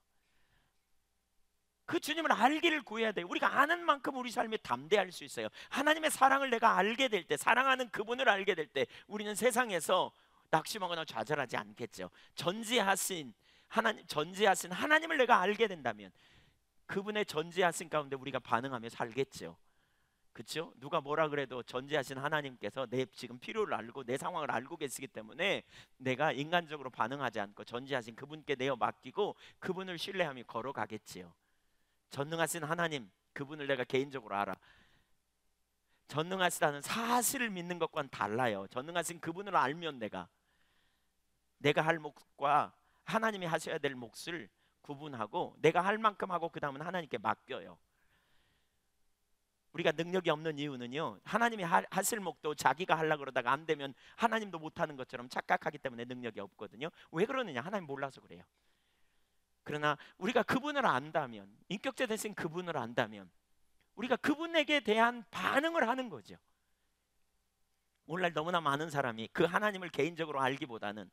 그 주님을 알기를 구해야 돼요. 우리가 아는 만큼 우리 삶에 담대할 수 있어요. 하나님의 사랑을 내가 알게 될 때, 사랑하는 그분을 알게 될 때 우리는 세상에서 낙심하거나 좌절하지 않겠죠. 전지하신 하나님을 내가 알게 된다면 그분의 전지하신 가운데 우리가 반응하며 살겠죠. 그렇죠? 누가 뭐라 그래도 전지하신 하나님께서 내 지금 필요를 알고 내 상황을 알고 계시기 때문에 내가 인간적으로 반응하지 않고 전지하신 그분께 내어 맡기고 그분을 신뢰하며 걸어가겠지요. 전능하신 하나님, 그분을 내가 개인적으로 알아. 전능하시다는 사실을 믿는 것과는 달라요. 전능하신 그분을 알면 내가 할 몫과 하나님이 하셔야 될 몫을 구분하고 내가 할 만큼 하고 그 다음은 하나님께 맡겨요. 우리가 능력이 없는 이유는요, 하나님이 하실 몫도 자기가 하려고 그러다가 안 되면 하나님도 못하는 것처럼 착각하기 때문에 능력이 없거든요. 왜 그러느냐? 하나님 몰라서 그래요. 그러나 우리가 그분을 안다면, 인격체 대신 그분을 안다면 우리가 그분에게 대한 반응을 하는 거죠. 오늘날 너무나 많은 사람이 그 하나님을 개인적으로 알기보다는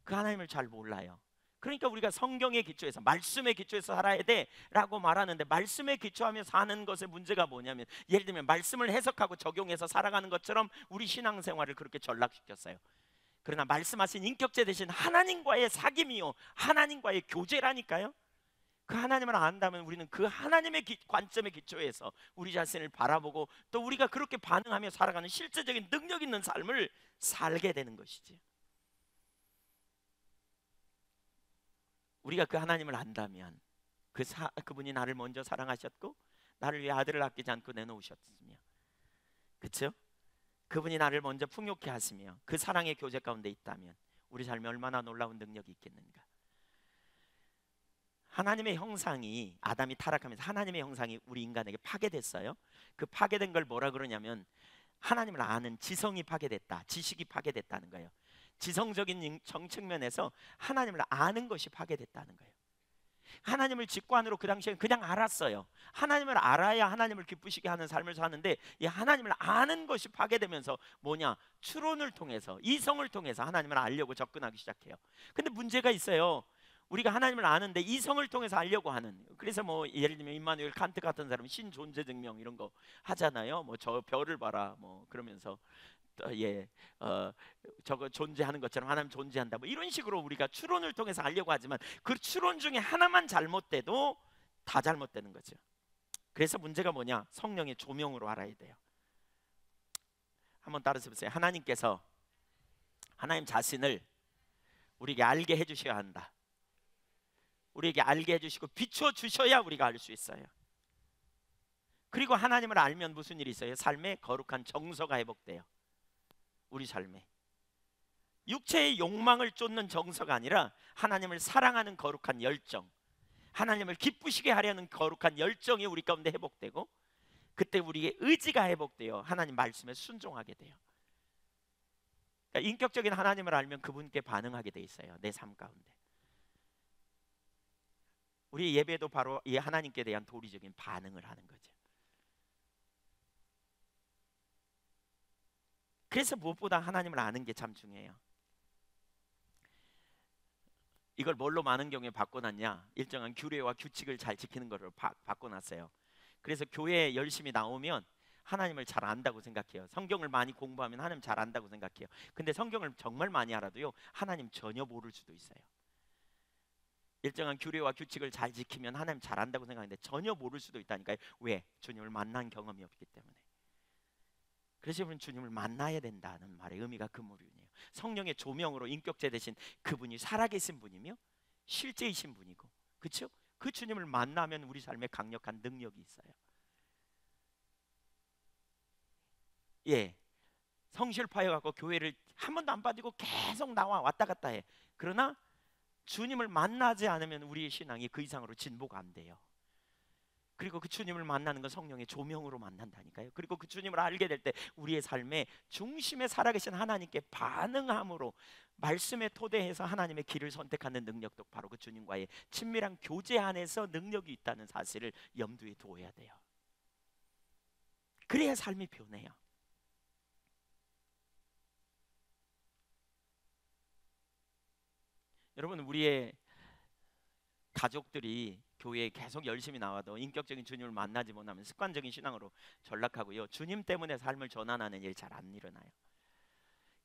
그 하나님을 잘 몰라요. 그러니까 우리가 성경의 기초에서, 말씀의 기초에서 살아야 돼 라고 말하는데, 말씀에 기초하며 사는 것의 문제가 뭐냐면, 예를 들면 말씀을 해석하고 적용해서 살아가는 것처럼 우리 신앙생활을 그렇게 전락시켰어요. 그러나 말씀하신 인격체 대신 하나님과의 사귐이요, 하나님과의 교제라니까요. 그 하나님을 안다면 우리는 그 하나님의 관점의 기초에서 우리 자신을 바라보고 또 우리가 그렇게 반응하며 살아가는 실제적인 능력 있는 삶을 살게 되는 것이지. 우리가 그 하나님을 안다면 그분이 나를 먼저 사랑하셨고 나를 위해 아들을 아끼지 않고 내놓으셨으며, 그렇죠? 그분이 나를 먼저 풍요케 하시며 그 사랑의 교제 가운데 있다면 우리 삶에 얼마나 놀라운 능력이 있겠는가. 하나님의 형상이, 아담이 타락하면서 하나님의 형상이 우리 인간에게 파괴됐어요. 그 파괴된 걸 뭐라 그러냐면 하나님을 아는 지성이 파괴됐다, 지식이 파괴됐다는 거예요. 지성적인 정측면에서 하나님을 아는 것이 파괴됐다는 거예요. 하나님을 직관으로 그 당시에 그냥 알았어요. 하나님을 알아야 하나님을 기쁘시게 하는 삶을 사는데 이 하나님을 아는 것이 파괴되면서 뭐냐? 추론을 통해서, 이성을 통해서 하나님을 알려고 접근하기 시작해요. 근데 문제가 있어요. 우리가 하나님을 아는데 이성을 통해서 알려고 하는. 그래서 뭐 예를 들면 임마누엘 칸트 같은 사람은 신존재 증명 이런 거 하잖아요. 뭐 저 별을 봐라 뭐 그러면서 예, 저거 존재하는 것처럼 하나님 존재한다 뭐 이런 식으로 우리가 추론을 통해서 알려고 하지만 그 추론 중에 하나만 잘못돼도 다 잘못되는 거죠. 그래서 문제가 뭐냐? 성령의 조명으로 알아야 돼요. 한번 따라서 보세요. 하나님께서 하나님 자신을 우리에게 알게 해주셔야 한다. 우리에게 알게 해주시고 비춰주셔야 우리가 알 수 있어요. 그리고 하나님을 알면 무슨 일이 있어요? 삶에 거룩한 정서가 회복돼요. 우리 삶에 육체의 욕망을 쫓는 정서가 아니라 하나님을 사랑하는 거룩한 열정, 하나님을 기쁘시게 하려는 거룩한 열정이 우리 가운데 회복되고, 그때 우리의 의지가 회복되어 하나님 말씀에 순종하게 돼요. 그러니까 인격적인 하나님을 알면 그분께 반응하게 돼 있어요. 내 삶 가운데. 우리 예배도 바로 이 하나님께 대한 도리적인 반응을 하는 거죠. 그래서 무엇보다 하나님을 아는 게 참 중요해요. 이걸 뭘로 많은 경우에 바꿔놨냐? 일정한 규례와 규칙을 잘 지키는 것으로 바꿔놨어요. 그래서 교회에 열심히 나오면 하나님을 잘 안다고 생각해요. 성경을 많이 공부하면 하나님 잘 안다고 생각해요. 근데 성경을 정말 많이 알아도요, 하나님 전혀 모를 수도 있어요. 일정한 규례와 규칙을 잘 지키면 하나님 잘 안다고 생각하는데 전혀 모를 수도 있다니까요. 왜? 주님을 만난 경험이 없기 때문에. 그래서 우리는 주님을 만나야 된다는 말의 의미가 그 부분이에요. 성령의 조명으로 인격체 되신 그분이 살아계신 분이며 실제이신 분이고, 그렇죠? 그 주님을 만나면 우리 삶에 강력한 능력이 있어요. 예, 성실파여 갖고 교회를 한 번도 안 빠지고 계속 나와 왔다 갔다 해. 그러나 주님을 만나지 않으면 우리의 신앙이 그 이상으로 진보가 안 돼요. 그리고 그 주님을 만나는 건 성령의 조명으로 만난다니까요. 그리고 그 주님을 알게 될 때 우리의 삶의 중심에 살아계신 하나님께 반응함으로 말씀에 토대해서 하나님의 길을 선택하는 능력도 바로 그 주님과의 친밀한 교제 안에서 능력이 있다는 사실을 염두에 두어야 돼요. 그래야 삶이 변해요. 여러분, 우리의 가족들이 교회에 계속 열심히 나와도 인격적인 주님을 만나지 못하면 습관적인 신앙으로 전락하고요, 주님 때문에 삶을 전환하는 일이 잘 안 일어나요.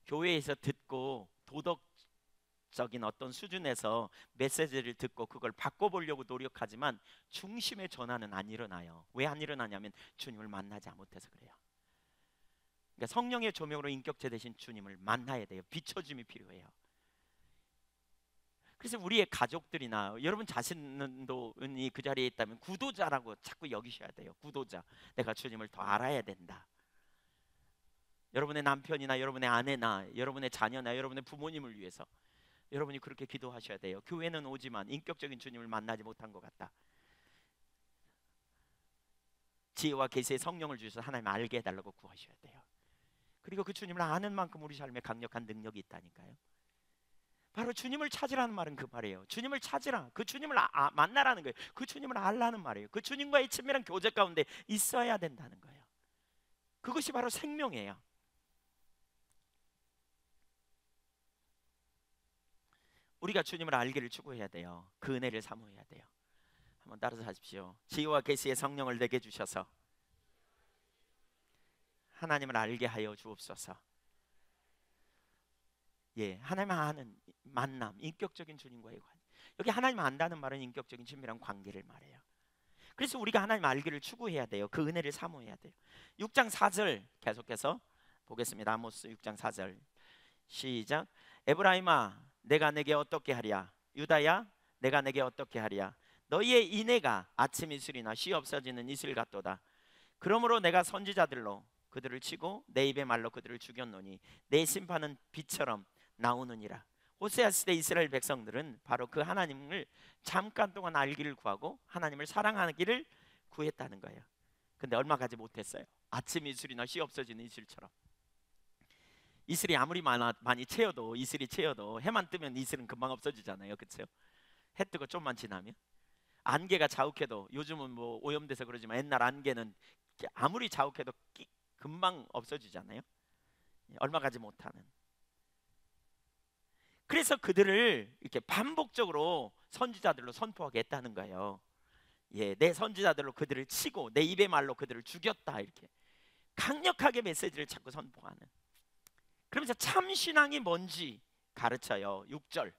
교회에서 듣고 도덕적인 어떤 수준에서 메시지를 듣고 그걸 바꿔보려고 노력하지만 중심의 전환은 안 일어나요. 왜 안 일어나냐면 주님을 만나지 못해서 그래요. 그러니까 성령의 조명으로 인격체 되신 주님을 만나야 돼요. 비춰짐이 필요해요. 그래서 우리의 가족들이나 여러분 자신도 그 자리에 있다면 구도자라고 자꾸 여기셔야 돼요. 구도자. 내가 주님을 더 알아야 된다. 여러분의 남편이나 여러분의 아내나 여러분의 자녀나 여러분의 부모님을 위해서 여러분이 그렇게 기도하셔야 돼요. 교회는 오지만 인격적인 주님을 만나지 못한 것 같다. 지혜와 계시의 성령을 주셔서 하나님 알게 해달라고 구하셔야 돼요. 그리고 그 주님을 아는 만큼 우리 삶에 강력한 능력이 있다니까요. 바로 주님을 찾으라는 말은 그 말이에요. 주님을 찾으라. 그 주님을 만나라는 거예요. 그 주님을 알라는 말이에요. 그 주님과의 친밀한 교제 가운데 있어야 된다는 거예요. 그것이 바로 생명이에요. 우리가 주님을 알기를 추구해야 돼요. 그 은혜를 사모해야 돼요. 한번 따라서 하십시오. 지혜와 계시의 성령을 내게 주셔서 하나님을 알게 하여 주옵소서. 예, 하나님 아는 만남, 인격적인 주님과의 관계. 여기 하나님 안다는 말은 인격적인 친밀한 관계를 말해요. 그래서 우리가 하나님 알기를 추구해야 돼요. 그 은혜를 사모해야 돼요. 6장 4절 계속해서 보겠습니다. 아모스 6장 4절 시작. 에브라임아, 내가 내게 어떻게 하랴? 유다야, 내가 내게 어떻게 하랴? 너희의 인애가 아침 이슬이나 쉬 없어지는 이슬 같도다. 그러므로 내가 선지자들로 그들을 치고 내 입의 말로 그들을 죽였노니 내 심판은 비처럼 나오느니라. 호세아 시대 이스라엘 백성들은 바로 그 하나님을 잠깐 동안 알기를 구하고 하나님을 사랑하기를 구했다는 거예요. 근데 얼마 가지 못했어요. 아침 이슬이나 쉬 없어지는 이슬처럼. 이슬이 아무리 많이 채워도, 이슬이 채워도 해만 뜨면 이슬은 금방 없어지잖아요. 그렇죠? 해 뜨고 좀만 지나면. 안개가 자욱해도, 요즘은 뭐 오염돼서 그러지만 옛날 안개는 아무리 자욱해도 금방 없어지잖아요. 얼마 가지 못하는. 그래서 그들을 이렇게 반복적으로 선지자들로 선포하게 했다는 거예요. 예, 내 선지자들로 그들을 치고 내 입의 말로 그들을 죽였다, 이렇게 강력하게 메시지를 자꾸 선포하는. 그러면서 참 신앙이 뭔지 가르쳐요. 6절,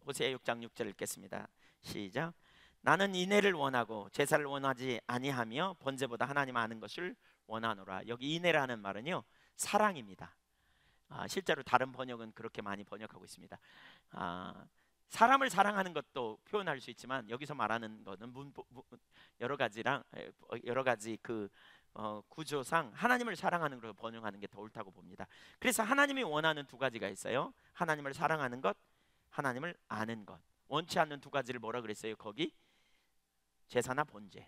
호세아 6장 6절 읽겠습니다. 시작. 나는 인애를 원하고 제사를 원하지 아니하며 번제보다 하나님 아는 것을 원하노라. 여기 인애라는 말은요, 사랑입니다. 실제로 다른 번역은 그렇게 많이 번역하고 있습니다. 사람을 사랑하는 것도 표현할 수 있지만 여기서 말하는 것은 여러 가지 그 구조상 하나님을 사랑하는 것으로 번역하는 게 더 옳다고 봅니다. 그래서 하나님이 원하는 두 가지가 있어요. 하나님을 사랑하는 것, 하나님을 아는 것. 원치 않는 두 가지를 뭐라 그랬어요? 거기 제사나 번제.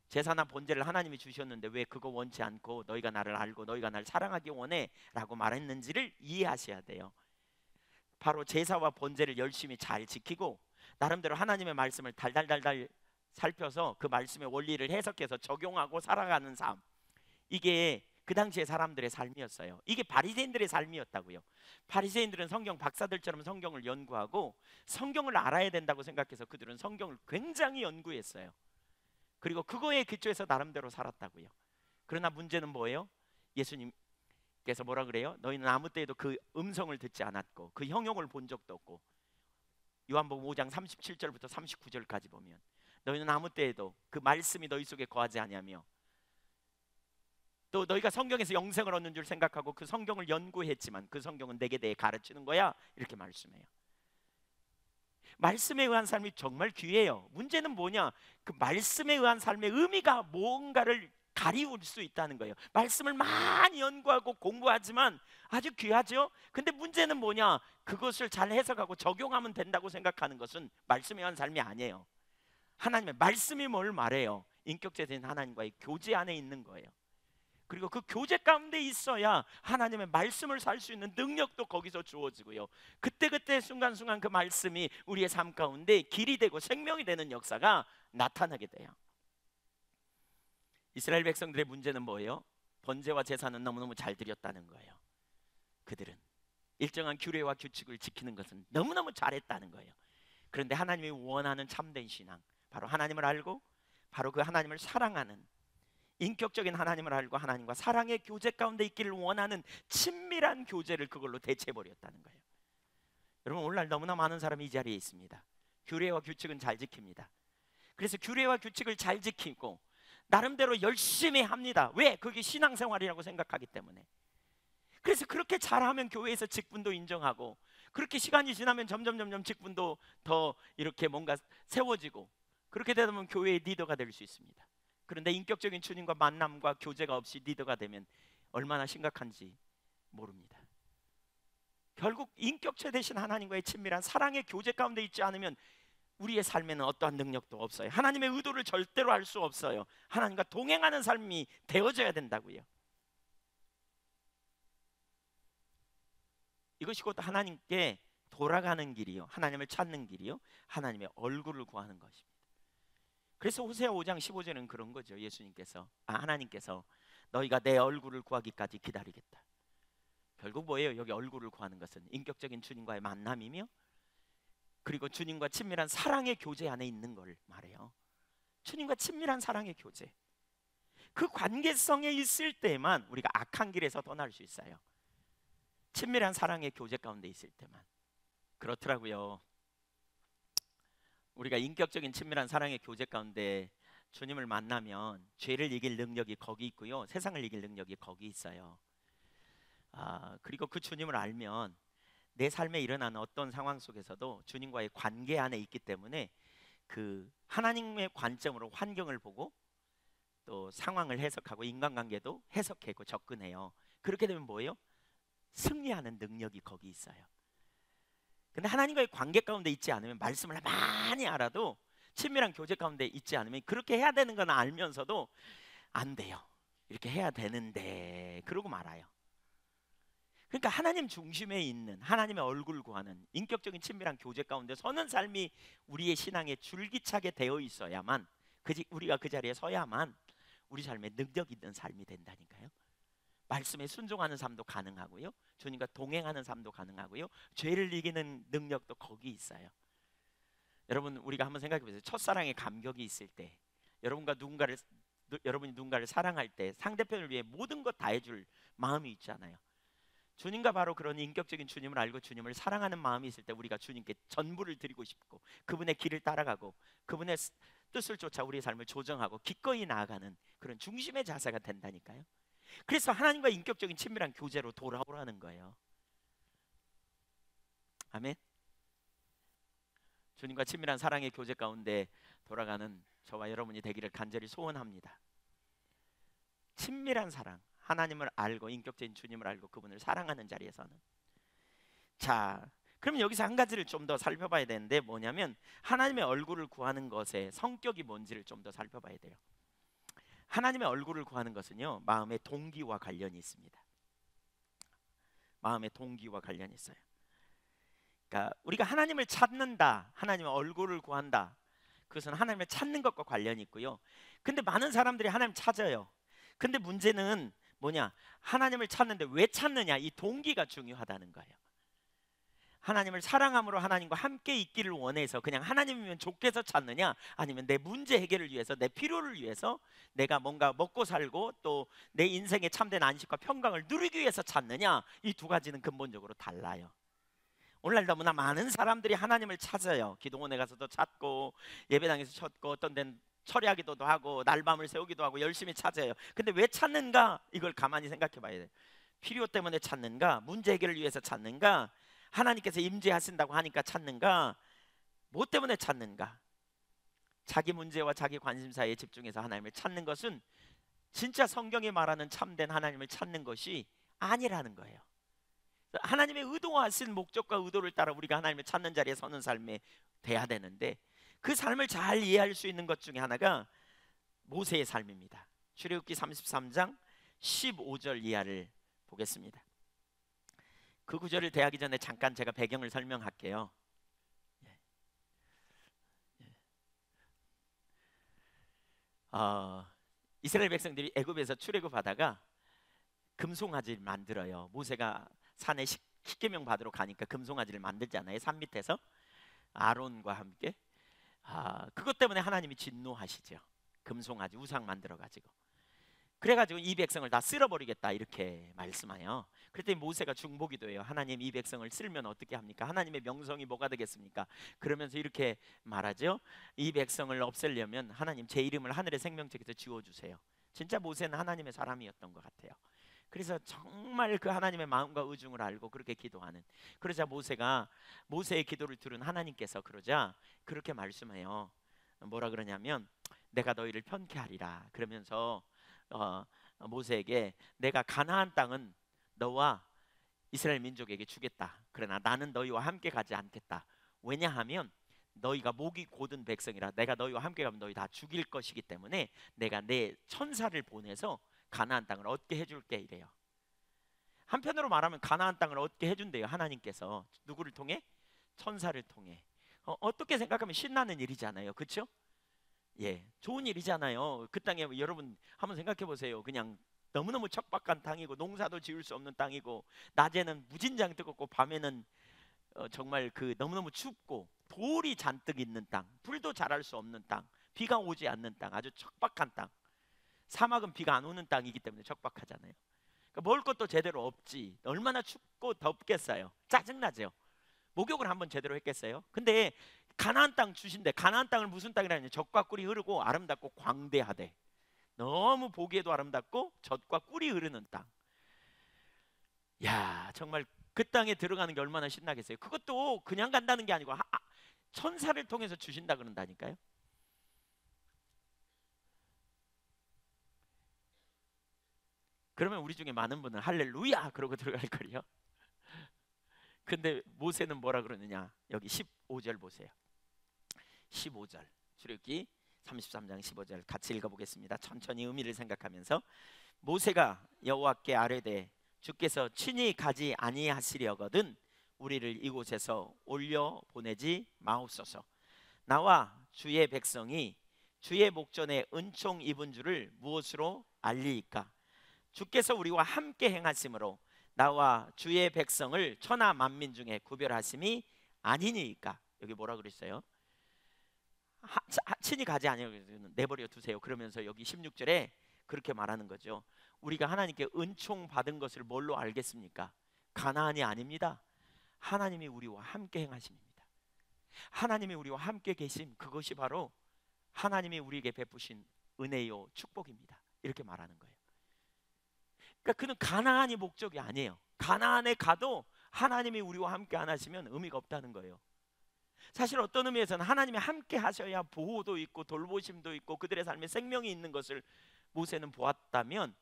제사나 번제를 하나님이 주셨는데 왜 그거 원치 않고 너희가 나를 알고 너희가 날 사랑하기 원해 라고 말했는지를 이해하셔야 돼요. 바로 제사와 번제를 열심히 잘 지키고 나름대로 하나님의 말씀을 달달달달 살펴서 그 말씀의 원리를 해석해서 적용하고 살아가는 삶, 이게 그 당시의 사람들의 삶이었어요. 이게 바리새인들의 삶이었다고요. 바리새인들은 성경 박사들처럼 성경을 연구하고 성경을 알아야 된다고 생각해서 그들은 성경을 굉장히 연구했어요. 그리고 그거에 기초해서 나름대로 살았다고요. 그러나 문제는 뭐예요? 예수님께서 뭐라 그래요? 너희는 아무 때에도 그 음성을 듣지 않았고 그 형용을 본 적도 없고, 요한복음 5장 37절부터 39절까지 보면 너희는 아무 때에도 그 말씀이 너희 속에 거하지 아니하며 또 너희가 성경에서 영생을 얻는 줄 생각하고 그 성경을 연구했지만 그 성경은 내게 대해 가르치는 거야, 이렇게 말씀해요. 말씀에 의한 삶이 정말 귀해요. 문제는 뭐냐? 그 말씀에 의한 삶의 의미가 뭔가를 가리울 수 있다는 거예요. 말씀을 많이 연구하고 공부하지만 아주 귀하죠. 근데 문제는 뭐냐? 그것을 잘 해석하고 적용하면 된다고 생각하는 것은 말씀에 의한 삶이 아니에요. 하나님의 말씀이 뭘 말해요? 인격체된 하나님과의 교제 안에 있는 거예요. 그리고 그 교제 가운데 있어야 하나님의 말씀을 살 수 있는 능력도 거기서 주어지고요. 그때그때 순간순간 그 말씀이 우리의 삶 가운데 길이 되고 생명이 되는 역사가 나타나게 돼요. 이스라엘 백성들의 문제는 뭐예요? 번제와 제사는 너무너무 잘 드렸다는 거예요. 그들은 일정한 규례와 규칙을 지키는 것은 너무너무 잘했다는 거예요. 그런데 하나님이 원하는 참된 신앙, 바로 하나님을 알고 바로 그 하나님을 사랑하는, 인격적인 하나님을 알고 하나님과 사랑의 교제 가운데 있기를 원하는 친밀한 교제를 그걸로 대체해버렸다는 거예요. 여러분, 오늘날 너무나 많은 사람이 이 자리에 있습니다. 규례와 규칙은 잘 지킵니다. 그래서 규례와 규칙을 잘 지키고 나름대로 열심히 합니다. 왜? 그게 신앙생활이라고 생각하기 때문에. 그래서 그렇게 잘하면 교회에서 직분도 인정하고, 그렇게 시간이 지나면 점점 직분도 더 이렇게 뭔가 세워지고, 그렇게 되다 보면 교회의 리더가 될 수 있습니다. 그런데 인격적인 주님과 만남과 교제가 없이 리더가 되면 얼마나 심각한지 모릅니다. 결국 인격체 되신 하나님과의 친밀한 사랑의 교제 가운데 있지 않으면 우리의 삶에는 어떠한 능력도 없어요. 하나님의 의도를 절대로 알 수 없어요. 하나님과 동행하는 삶이 되어져야 된다고요. 이것이 곧 하나님께 돌아가는 길이요, 하나님을 찾는 길이요, 하나님의 얼굴을 구하는 것입니다. 그래서 호세아 5장 15절은 그런 거죠. 하나님께서 너희가 내 얼굴을 구하기까지 기다리겠다. 결국 뭐예요? 여기 얼굴을 구하는 것은 인격적인 주님과의 만남이며, 그리고 주님과 친밀한 사랑의 교제 안에 있는 걸 말해요. 주님과 친밀한 사랑의 교제, 그 관계성에 있을 때만 우리가 악한 길에서 떠날 수 있어요. 친밀한 사랑의 교제 가운데 있을 때만. 그렇더라고요. 우리가 인격적인 친밀한 사랑의 교제 가운데 주님을 만나면 죄를 이길 능력이 거기 있고요, 세상을 이길 능력이 거기 있어요. 그리고 그 주님을 알면 내 삶에 일어나는 어떤 상황 속에서도 주님과의 관계 안에 있기 때문에 그 하나님의 관점으로 환경을 보고 또 상황을 해석하고 인간관계도 해석하고 접근해요. 그렇게 되면 뭐예요? 승리하는 능력이 거기 있어요. 근데 하나님과의 관계 가운데 있지 않으면, 말씀을 많이 알아도 친밀한 교제 가운데 있지 않으면, 그렇게 해야 되는 건 알면서도 안 돼요. 이렇게 해야 되는데 그러고 말아요. 그러니까 하나님 중심에 있는, 하나님의 얼굴을 구하는 인격적인 친밀한 교제 가운데 서는 삶이 우리의 신앙에 줄기차게 되어 있어야만, 우리가 그 자리에 서야만 우리 삶에 능력 있는 삶이 된다니까요. 말씀에 순종하는 삶도 가능하고요, 주님과 동행하는 삶도 가능하고요, 죄를 이기는 능력도 거기 있어요. 여러분, 우리가 한번 생각해 보세요. 첫사랑의 감격이 있을 때, 여러분이 누군가를 사랑할 때 상대편을 위해 모든 것 다 해줄 마음이 있잖아요. 주님과 바로 그런 인격적인 주님을 알고 주님을 사랑하는 마음이 있을 때 우리가 주님께 전부를 드리고 싶고 그분의 길을 따라가고 그분의 뜻을 쫓아 우리의 삶을 조정하고 기꺼이 나아가는 그런 중심의 자세가 된다니까요. 그래서 하나님과 인격적인 친밀한 교제로 돌아오라는 거예요. 아멘. 주님과 친밀한 사랑의 교제 가운데 돌아가는 저와 여러분이 되기를 간절히 소원합니다. 친밀한 사랑, 하나님을 알고 인격적인 주님을 알고 그분을 사랑하는 자리에서는. 자, 그럼 여기서 한 가지를 좀 더 살펴봐야 되는데 뭐냐면 하나님의 얼굴을 구하는 것의 성격이 뭔지를 좀 더 살펴봐야 돼요. 하나님의 얼굴을 구하는 것은요, 마음의 동기와 관련이 있습니다. 마음의 동기와 관련이 있어요. 그러니까 우리가 하나님을 찾는다, 하나님의 얼굴을 구한다, 그것은 하나님을 찾는 것과 관련이 있고요. 근데 많은 사람들이 하나님 찾아요. 근데 문제는 뭐냐? 하나님을 찾는데 왜 찾느냐? 이 동기가 중요하다는 거예요. 하나님을 사랑함으로 하나님과 함께 있기를 원해서 그냥 하나님이면 좋겠어 찾느냐? 아니면 내 문제 해결을 위해서, 내 필요를 위해서, 내가 뭔가 먹고 살고 또 내 인생의 참된 안식과 평강을 누리기 위해서 찾느냐? 이 두 가지는 근본적으로 달라요. 오늘날 너무나 많은 사람들이 하나님을 찾아요. 기도원에 가서도 찾고 예배당에서 찾고 어떤 데는 철야기도도 하고 날밤을 새우기도 하고 열심히 찾아요. 근데 왜 찾는가? 이걸 가만히 생각해 봐야 돼요. 필요 때문에 찾는가? 문제 해결을 위해서 찾는가? 하나님께서 임재하신다고 하니까 찾는가? 뭐 때문에 찾는가? 자기 문제와 자기 관심사에 집중해서 하나님을 찾는 것은 진짜 성경이 말하는 참된 하나님을 찾는 것이 아니라는 거예요. 하나님의 의도하신 목적과 의도를 따라 우리가 하나님을 찾는 자리에 서는 삶에 돼야 되는데 그 삶을 잘 이해할 수 있는 것 중에 하나가 모세의 삶입니다. 출애굽기 33장 15절 이하를 보겠습니다. 그 구절을 대하기 전에 잠깐 제가 배경을 설명할게요. 이스라엘 백성들이 애굽에서 출애굽하다가 금송아지를 만들어요. 모세가 산에 십계명 받으러 가니까 금송아지를 만들잖아요. 산 밑에서 아론과 함께. 그것 때문에 하나님이 진노하시죠. 금송아지 우상 만들어 가지고. 그래가지고 이 백성을 다 쓸어버리겠다 이렇게 말씀하여. 그랬더니 모세가 중보기도해요. 하나님, 이 백성을 쓸면 어떻게 합니까? 하나님의 명성이 뭐가 되겠습니까? 그러면서 이렇게 말하죠. 이 백성을 없애려면 하나님 제 이름을 하늘의 생명책에서 지워주세요. 진짜 모세는 하나님의 사람이었던 것 같아요. 그래서 정말 그 하나님의 마음과 의중을 알고 그렇게 기도하는. 그러자 모세의 기도를 들은 하나님께서 그러자 그렇게 말씀해요. 뭐라 그러냐면 내가 너희를 편케하리라. 그러면서 모세에게 내가 가나안 땅은 너와 이스라엘 민족에게 주겠다. 그러나 나는 너희와 함께 가지 않겠다. 왜냐하면 너희가 목이 곧은 백성이라 내가 너희와 함께 가면 너희 다 죽일 것이기 때문에 내가 내 천사를 보내서 가나안 땅을 얻게 해줄게 이래요. 한편으로 말하면 가나안 땅을 얻게 해준대요. 하나님께서 누구를 통해? 천사를 통해. 어떻게 생각하면 신나는 일이잖아요. 그렇죠? 예, 좋은 일이잖아요. 그 땅에 여러분 한번 생각해 보세요. 그냥 너무너무 척박한 땅이고 농사도 지을 수 없는 땅이고 낮에는 무진장 뜨겁고 밤에는 정말 그 너무너무 춥고 돌이 잔뜩 있는 땅, 불도 자랄 수 없는 땅, 비가 오지 않는 땅, 아주 척박한 땅. 사막은 비가 안 오는 땅이기 때문에 척박하잖아요. 그러니까 먹을 것도 제대로 없지. 얼마나 춥고 덥겠어요. 짜증나죠. 목욕을 한번 제대로 했겠어요? 근데 가나안 땅 주신대. 가나안 땅을 무슨 땅이라냐? 젖과 꿀이 흐르고 아름답고 광대하대. 너무 보기에도 아름답고 젖과 꿀이 흐르는 땅. 야, 정말 그 땅에 들어가는 게 얼마나 신나겠어요. 그것도 그냥 간다는 게 아니고 천사를 통해서 주신다 그런다니까요. 그러면 우리 중에 많은 분은 할렐루야 그러고 들어갈 거예요. 근데 모세는 뭐라 그러느냐? 여기 15절 보세요. 15절 출애굽기 33장 15절 같이 읽어보겠습니다. 천천히 의미를 생각하면서 모세가 여호와께 아뢰되 주께서 친히 가지 아니하시려거든 우리를 이곳에서 올려 보내지 마옵소서. 나와 주의 백성이 주의 목전에 은총 입은 줄을 무엇으로 알리이까? 주께서 우리와 함께 행하심으로 나와 주의 백성을 천하 만민 중에 구별하심이 아니니까. 여기 뭐라 그랬어요? 친히 가지 아니하고 내버려 두세요. 그러면서 여기 16절에 그렇게 말하는 거죠. 우리가 하나님께 은총 받은 것을 뭘로 알겠습니까? 가나안이 아닙니다. 하나님이 우리와 함께 행하심입니다. 하나님이 우리와 함께 계심, 그것이 바로 하나님이 우리에게 베푸신 은혜요 축복입니다. 이렇게 말하는 거예요. 그러니까 그는 가나안이 목적이 아니에요. 가나안에 가도 하나님이 우리와 함께 안 하시면 의미가 없다는 거예요. 사실 어떤 의미에서는 하나님이 함께 하셔야 보호도 있고 돌보심도 있고 그들의 삶에 생명이 있는 것을 모세는 보았다면,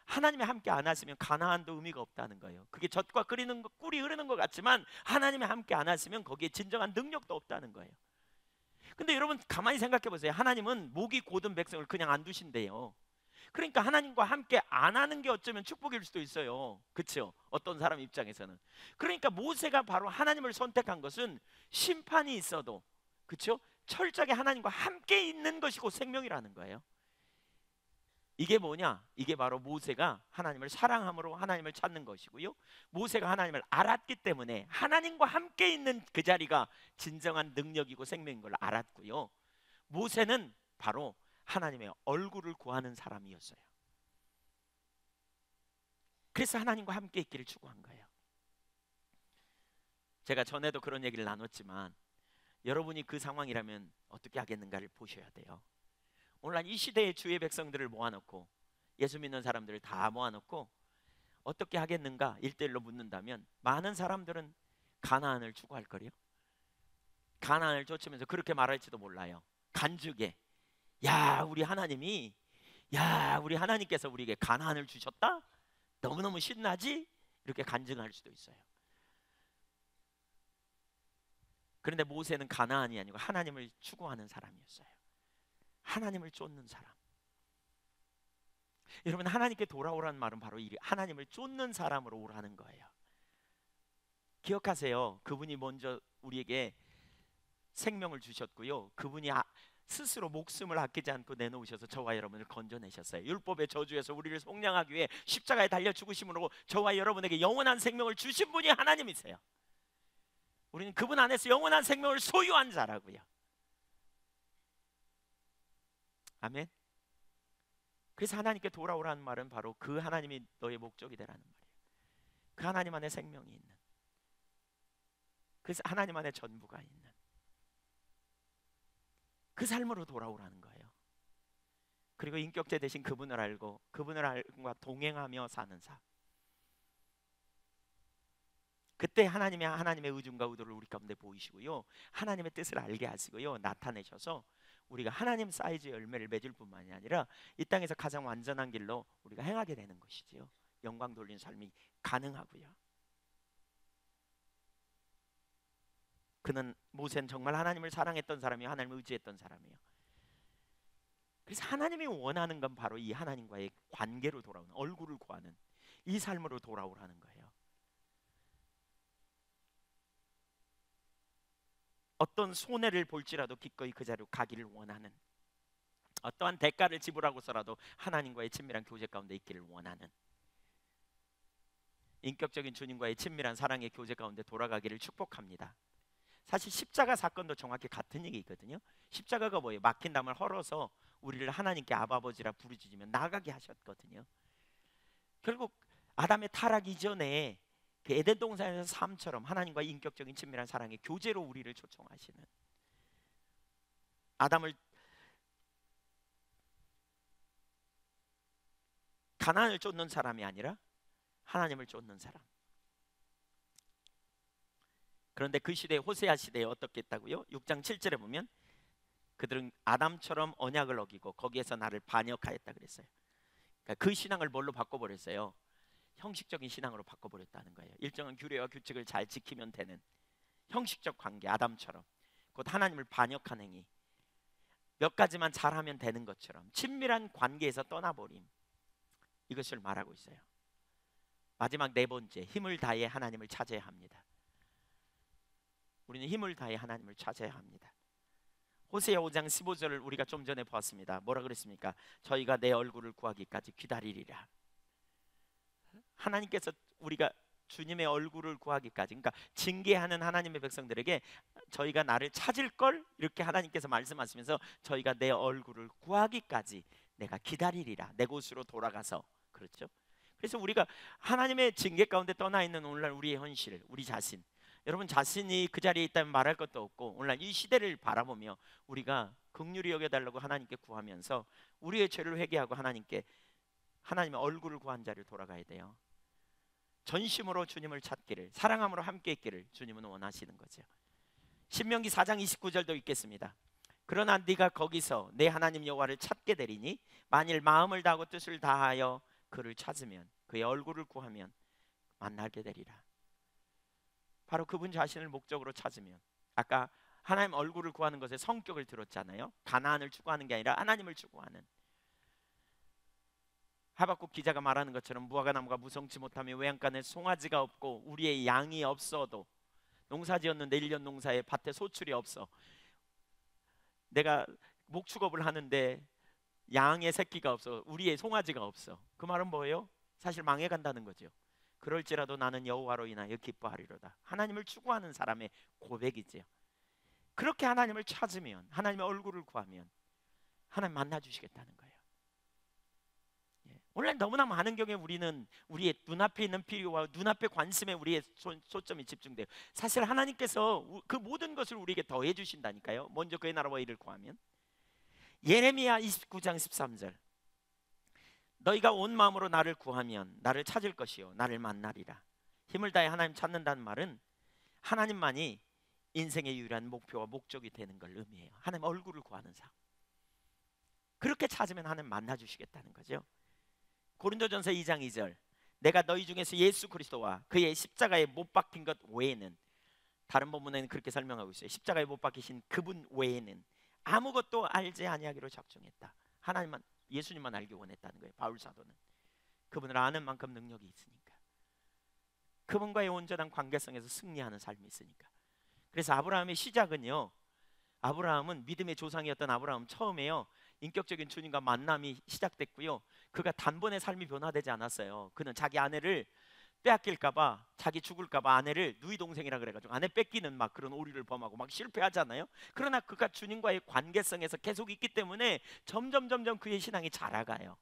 하나님이 함께 안 하시면 가나안도 의미가 없다는 거예요. 그게 젖과 꿀이 흐르는 것 같지만 하나님이 함께 안 하시면 거기에 진정한 능력도 없다는 거예요. 근데 여러분 가만히 생각해 보세요. 하나님은 목이 곧은 백성을 그냥 안 두신대요. 그러니까 하나님과 함께 안 하는 게 어쩌면 축복일 수도 있어요. 그렇죠? 어떤 사람 입장에서는. 그러니까 모세가 바로 하나님을 선택한 것은 심판이 있어도, 그렇죠? 철저하게 하나님과 함께 있는 것이 곧 생명이라는 거예요. 이게 뭐냐? 이게 바로 모세가 하나님을 사랑함으로 하나님을 찾는 것이고요, 모세가 하나님을 알았기 때문에 하나님과 함께 있는 그 자리가 진정한 능력이고 생명인 걸 알았고요, 모세는 바로 하나님의 얼굴을 구하는 사람이었어요. 그래서 하나님과 함께 있기를 추구한 거예요. 제가 전에도 그런 얘기를 나눴지만 여러분이 그 상황이라면 어떻게 하겠는가를 보셔야 돼요. 오늘날 이 시대의 주의 백성들을 모아놓고, 예수 믿는 사람들을 다 모아놓고 어떻게 하겠는가 1대1로 묻는다면 많은 사람들은 가나안을 추구할 거요. 가나안을 쫓으면서 그렇게 말할지도 몰라요. 간증에 우리 하나님께서 우리에게 가나안을 주셨다? 너무너무 신나지? 이렇게 간증할 수도 있어요. 그런데 모세는 가나안이 아니고 하나님을 추구하는 사람이었어요. 하나님을 쫓는 사람. 여러분, 하나님께 돌아오라는 말은 바로 이 하나님을 쫓는 사람으로 오라는 거예요. 기억하세요. 그분이 먼저 우리에게 생명을 주셨고요, 그분이 스스로 목숨을 아끼지 않고 내놓으셔서 저와 여러분을 건져내셨어요. 율법의 저주에서 우리를 속량하기 위해 십자가에 달려 죽으심으로 저와 여러분에게 영원한 생명을 주신 분이 하나님이세요. 우리는 그분 안에서 영원한 생명을 소유한 자라고요. 아멘. 그래서 하나님께 돌아오라는 말은 바로 그 하나님이 너의 목적이 되라는 말이에요. 그 하나님 안에 생명이 있는, 그래서 하나님 안에 전부가 있는 그 삶으로 돌아오라는 거예요. 그리고 인격체 대신 그분을 알고 그분을 알고 동행하며 사는 삶. 그때 하나님의 의중과 의도를 우리 가운데 보이시고요, 하나님의 뜻을 알게 하시고요, 나타내셔서 우리가 하나님 사이즈의 열매를 맺을 뿐만이 아니라 이 땅에서 가장 완전한 길로 우리가 행하게 되는 것이지요. 영광 돌린 삶이 가능하고요. 모세는 정말 하나님을 사랑했던 사람이에요. 하나님을 의지했던 사람이에요. 그래서 하나님이 원하는 건 바로 이 하나님과의 관계로 돌아오는, 얼굴을 구하는 이 삶으로 돌아오라는 거예요. 어떤 손해를 볼지라도 기꺼이 그 자리로 가기를 원하는, 어떠한 대가를 지불하고서라도 하나님과의 친밀한 교제 가운데 있기를 원하는, 인격적인 주님과의 친밀한 사랑의 교제 가운데 돌아가기를 축복합니다. 사실 십자가 사건도 정확히 같은 얘기거든요. 십자가가 뭐예요? 막힌 담을 헐어서 우리를 하나님께 아버지라 부르짖으며 나가게 하셨거든요. 결국 아담의 타락 이전에 그 에덴 동산에서 삶처럼 하나님과 인격적인 친밀한 사랑의 교제로 우리를 초청하시는, 아담을 가나안을 쫓는 사람이 아니라 하나님을 쫓는 사람. 그런데 그 시대에, 호세아 시대에 어떻게 했다고요? 6장 7절에 보면 그들은 아담처럼 언약을 어기고 거기에서 나를 반역하였다 그랬어요. 그러니까 그 신앙을 뭘로 바꿔버렸어요? 형식적인 신앙으로 바꿔버렸다는 거예요. 일정한 규례와 규칙을 잘 지키면 되는 형식적 관계, 아담처럼 곧 하나님을 반역한 행위, 몇 가지만 잘하면 되는 것처럼 친밀한 관계에서 떠나버림, 이것을 말하고 있어요. 마지막 네 번째, 힘을 다해 하나님을 찾아야 합니다. 우리는 힘을 다해 하나님을 찾아야 합니다. 호세아 5장 15절을 우리가 좀 전에 보았습니다. 뭐라 그랬습니까? 저희가 내 얼굴을 구하기까지 기다리리라. 하나님께서 우리가 주님의 얼굴을 구하기까지, 그러니까 징계하는 하나님의 백성들에게 저희가 나를 찾을 걸 이렇게 하나님께서 말씀하시면서 저희가 내 얼굴을 구하기까지 내가 기다리리라. 내 곳으로 돌아가서. 그렇죠? 그래서 우리가 하나님의 징계 가운데 떠나 있는 오늘날 우리의 현실, 우리 자신, 여러분 자신이 그 자리에 있다면 말할 것도 없고 오늘날 이 시대를 바라보며 우리가 긍휼히 여겨달라고 하나님께 구하면서 우리의 죄를 회개하고 하나님의 얼굴을 구한 자리로 돌아가야 돼요. 전심으로 주님을 찾기를, 사랑함으로 함께 있기를 주님은 원하시는 거죠. 신명기 4장 29절도 있겠습니다. 그러나 네가 거기서 내 하나님 여호와를 찾게 되리니 만일 마음을 다하고 뜻을 다하여 그를 찾으면, 그의 얼굴을 구하면 만나게 되리라. 바로 그분 자신을 목적으로 찾으면, 아까 하나님 얼굴을 구하는 것의 성격을 들었잖아요. 가나안을 추구하는 게 아니라 하나님을 추구하는. 하박국 기자가 말하는 것처럼 무화과나무가 무성치 못하며 외양간에 송아지가 없고 우리의 양이 없어도, 농사지었는데 1년 농사에 밭에 소출이 없어, 내가 목축업을 하는데 양의 새끼가 없어, 우리의 송아지가 없어. 그 말은 뭐예요? 사실 망해간다는 거죠. 그럴지라도 나는 여호와로 인하여 기뻐하리로다. 하나님을 추구하는 사람의 고백이지요. 그렇게 하나님을 찾으면, 하나님의 얼굴을 구하면 하나님 만나주시겠다는 거예요. 오늘 너무나 많은 경우에 우리는 우리의 눈앞에 있는 필요와 눈앞의 관심에 우리의 초점이 집중돼요. 사실 하나님께서 그 모든 것을 우리에게 더해 주신다니까요. 먼저 그의 나라와 일을 구하면. 예레미야 29장 13절, 너희가 온 마음으로 나를 구하면 나를 찾을 것이요 나를 만나리라. 힘을 다해 하나님 찾는다는 말은 하나님만이 인생의 유일한 목표와 목적이 되는 걸 의미해요. 하나님 얼굴을 구하는 삶. 그렇게 찾으면 하나님 만나주시겠다는 거죠. 고린도전서 2장 2절, 내가 너희 중에서 예수 그리스도와 그의 십자가에 못 박힌 것 외에는, 다른 본문에는 그렇게 설명하고 있어요. 십자가에 못 박히신 그분 외에는 아무것도 알지 아니하기로 작정했다. 하나님만, 예수님만 알기 원했다는 거예요. 바울 사도는 그분을 아는 만큼 능력이 있으니까, 그분과의 온전한 관계성에서 승리하는 삶이 있으니까. 그래서 아브라함의 시작은요, 아브라함은 믿음의 조상이었던 아브라함 처음에요, 인격적인 주님과 만남이 시작됐고요, 그가 단번에 삶이 변화되지 않았어요. 그는 자기 아내를 빼앗길까봐, 자기 죽을까봐 아내를 누이 동생이라 그래가지고 아내 뺏기는 막 그런 오리를 범하고 막 실패하잖아요. 그러나 그가 주님과의 관계성에서 계속 있기 때문에 점점 그의 신앙이 자라가요.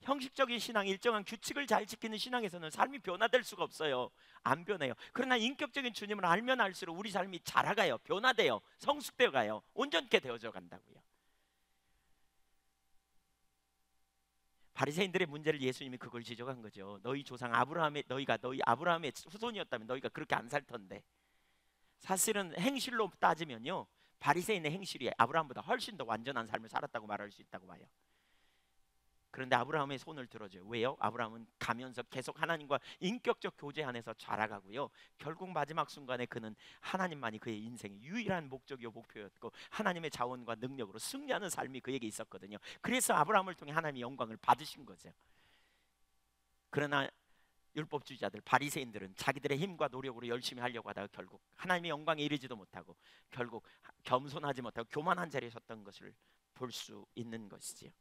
형식적인 신앙, 일정한 규칙을 잘 지키는 신앙에서는 삶이 변화될 수가 없어요. 안 변해요. 그러나 인격적인 주님을 알면 알수록 우리 삶이 자라가요. 변화돼요. 성숙되어 가요. 온전케 되어져 간다고요. 바리새인들의 문제를 예수님이 그걸 지적한 거죠. 너희 조상 너희 아브라함의 후손이었다면 너희가 그렇게 안 살 텐데. 사실은 행실로 따지면요, 바리새인의 행실이 아브라함보다 훨씬 더 완전한 삶을 살았다고 말할 수 있다고 봐요. 그런데 아브라함의 손을 들어줘요. 왜요? 아브라함은 가면서 계속 하나님과 인격적 교제 안에서 자라가고요, 결국 마지막 순간에 그는 하나님만이 그의 인생의 유일한 목적이요 목표였고 하나님의 자원과 능력으로 승리하는 삶이 그에게 있었거든요. 그래서 아브라함을 통해 하나님의 영광을 받으신 거죠. 그러나 율법주의자들, 바리새인들은 자기들의 힘과 노력으로 열심히 하려고 하다가 결국 하나님의 영광에 이르지도 못하고 결국 겸손하지 못하고 교만한 자리에 섰던 것을 볼 수 있는 것이지요.